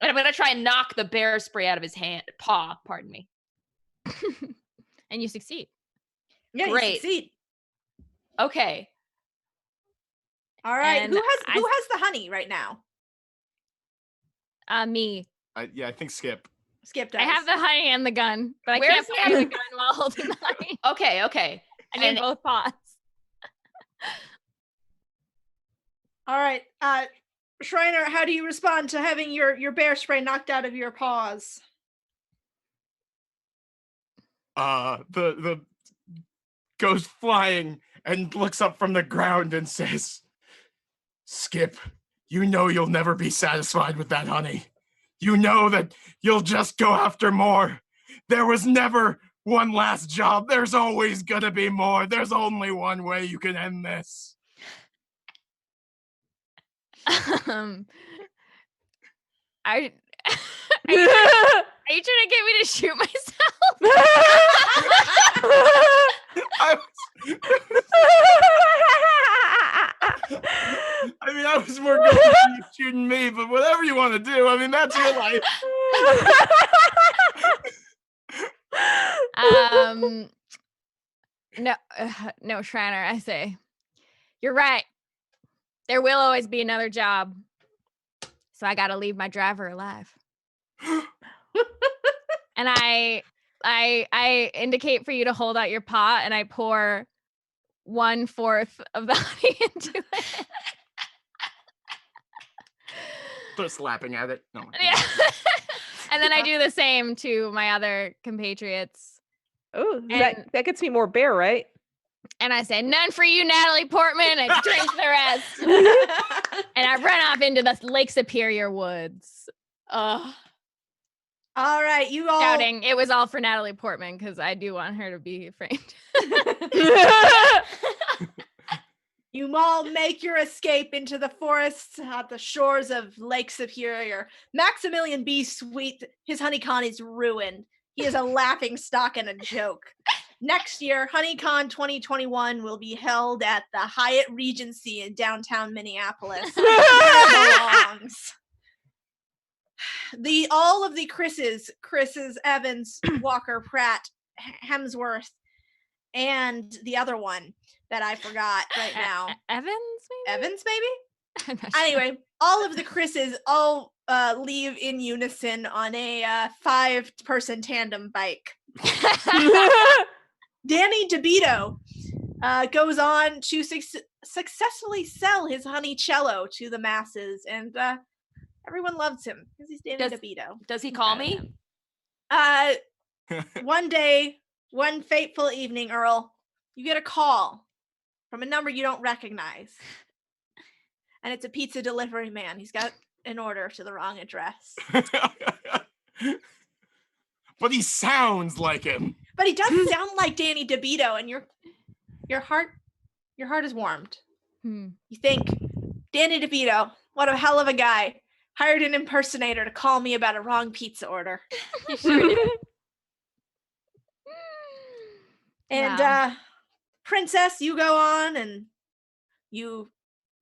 and I'm going to try and knock the bear spray out of his paw. Pardon me. And you succeed. Yeah, Great. you succeed. Okay. All right. And Who has the honey right now? Me. I think Skip. Skip does. I have the honey and the gun, but I Where's can't fire the Natalie? gun while holding the honey. Okay. I need And- both paws. All right. Shriner, how do you respond to having your bear spray knocked out of your paws? The goes flying and looks up from the ground and says, "Skip, you know you'll never be satisfied with that honey. You know that you'll just go after more. There was never one last job. There's always gonna be more. There's only one way you can end this." Are you trying to get me to shoot myself? I was more going to you shooting me, but whatever you want to do, I mean, that's your life. No, Shriner, I say, you're right. There will always be another job. So I got to leave my driver alive. And I indicate for you to hold out your paw, and I pour 1/4 of the honey into it. Just slapping at it. No. Yeah. And then I do the same to my other compatriots. Oh, And- that gets me more bear, right? And I say, none for you, Natalie Portman. I drink the rest. And I run off into the Lake Superior woods. All right, you all. Shouting, it was all for Natalie Portman, because I do want her to be framed. You all make your escape into the forests at the shores of Lake Superior. Maximilian B. Sweet, his HoneyCon is ruined. He is a laughing stock and a joke. Next year, HoneyCon 2021 will be held at the Hyatt Regency in downtown Minneapolis. Where it belongs. All of the Chris's, Evans, Walker, Pratt, Hemsworth, and the other one that I forgot right now. Evans, maybe? Evans, maybe? I'm not sure. Anyway, all of the Chris's all leave in unison on a 5-person tandem bike. Danny DeVito goes on to successfully sell his honeycello to the masses, and everyone loves him because he's Danny DeVito. Does he call me? One day, one fateful evening, Earl, you get a call from a number you don't recognize. And it's a pizza delivery man. He's got an order to the wrong address. But he sounds like him. But he does sound like Danny DeVito, and your heart is warmed. You think, Danny DeVito, what a hell of a guy. Hired an impersonator to call me about a wrong pizza order. You sure did. And Wow. Princess, you go on and you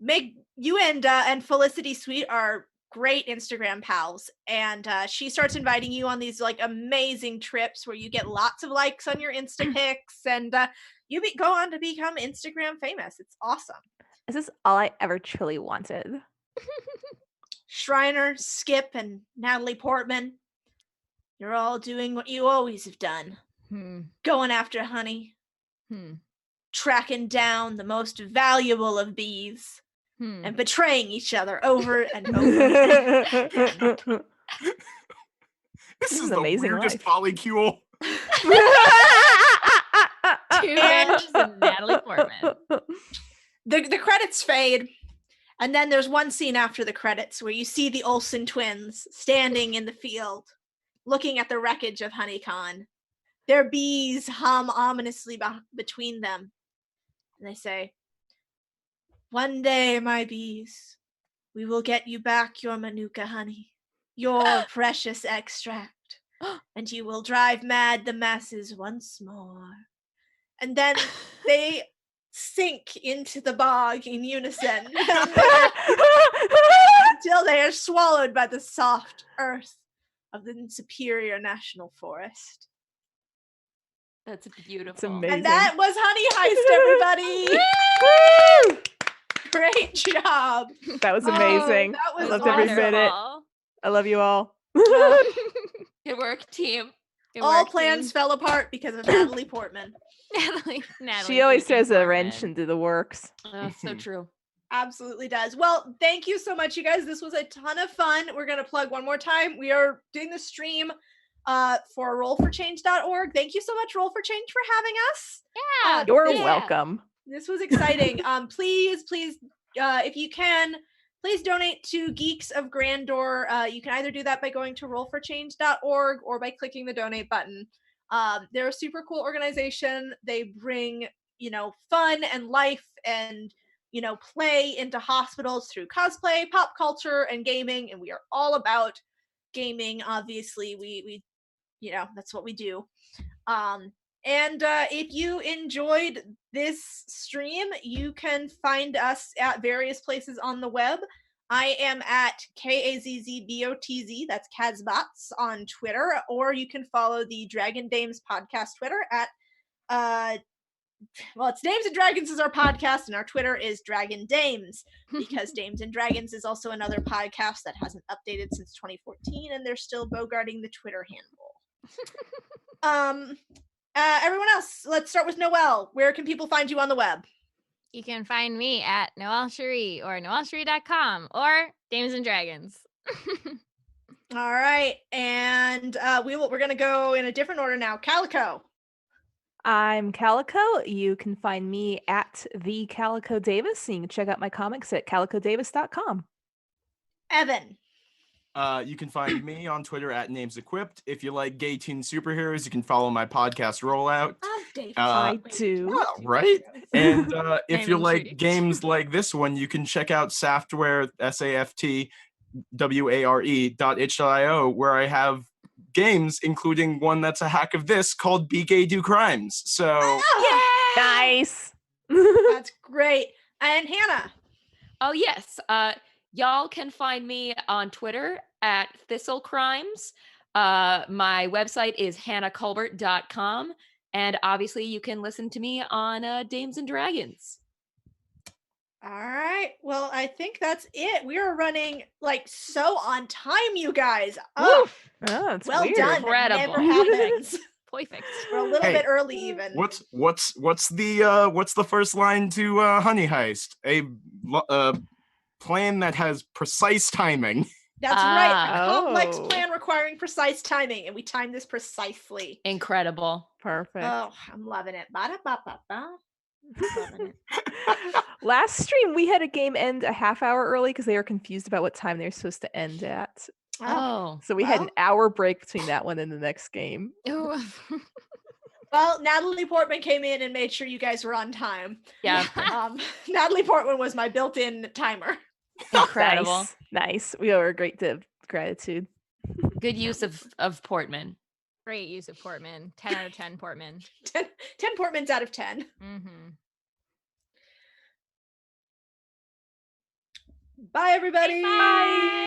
and Felicity Sweet are great Instagram pals, and she starts inviting you on these like amazing trips where you get lots of likes on your Insta pics, and you go on to become Instagram famous. It's awesome. This is all I ever truly wanted. Shriner, Skip, and Natalie Portman, you're all doing what you always have done. Going after honey. Tracking down the most valuable of bees. And betraying each other over and over. This is the amazing weirdest life. polycule. Two bears and Natalie Portman. The credits fade, and then there's one scene after the credits where you see the Olsen twins standing in the field, looking at the wreckage of HoneyCon. Their bees hum ominously between them, and they say, "One day, my bees, we will get you back your Manuka honey, your precious extract, and you will drive mad the masses once more." And then they sink into the bog in unison until they are swallowed by the soft earth of the Superior National Forest. That's beautiful. It's amazing. And that was Honey Heist, everybody. Great job. That was amazing. That was I loved every wonderful. minute. I love you all. Good work, team. Good All work, plans team. fell apart because of Natalie Portman. Natalie She always freaking throws a Portman. wrench into the works. So true. Absolutely does. Well, thank you so much, you guys. This was a ton of fun. We're going to plug one more time. We are doing the stream for roll4change.org. Thank you so much, Roll4Change, for having us. Yeah. You're Yeah. welcome. This was exciting. Please, if you can, please donate to Geeks of Grandeur. You can either do that by going to roll4change.org or by clicking the donate button. They're a super cool organization. They bring, fun and life and, play into hospitals through cosplay, pop culture, and gaming. And we are all about gaming. Obviously, we that's what we do. And if you enjoyed this stream, you can find us at various places on the web. I am at KAZZBOTZ, that's Kazbots on Twitter, or you can follow the Dragon Dames podcast Twitter at, it's Dames and Dragons is our podcast, and our Twitter is Dragon Dames, because Dames and Dragons is also another podcast that hasn't updated since 2014, and they're still bogarting the Twitter handle. Everyone else, let's start with Noelle. Where can people find you on the web? You can find me at Noelle Cherie or noellecherie.com or Dames and Dragons. All right, and we're gonna go in a different order now. Calico. I'm Calico. You can find me at the Calico Davis, and you can check out my comics at calicodavis.com. Evan. You can find me on Twitter at NamesEquipped. If you like gay teen superheroes, you can follow my podcast Rollout. I do. Well, right? And if you Naming like treaty. games like this one, you can check out Saftware, SAFTWARE.itch.io, where I have games, including one that's a hack of this called Be Gay Do Crimes. So Nice. That's great. And Hannah. Oh, yes. Y'all can find me on Twitter at Thistle Crimes. My website is hannahculbert.com. And obviously, you can listen to me on Dames and Dragons. All right. Well, I think that's it. We are running so on time, you guys. Oh, Oh, it's well weird. done. That never Incredible. happens. Perfect. We're a little Hey, bit early, even. what's the first line to Honey Heist? A plan that has precise timing. That's right. A complex Oh. plan requiring precise timing, and we timed this precisely. Incredible. Perfect. Oh, I'm loving it. Ba-da-ba-ba-ba. I'm loving it. Last stream, we had a game end a half hour early because they were confused about what time they were supposed to end at. Oh. So we had an Well. hour break between that one and the next game. Ooh. Well, Natalie Portman came in and made sure you guys were on time. Yeah. Natalie Portman was my built-in timer. Incredible. Nice. We owe her a great debt of gratitude. Good use of Portman. Great use of Portman. 10 out of 10 Portman. 10 Portmans out of 10. Mm-hmm. Bye, everybody. Bye.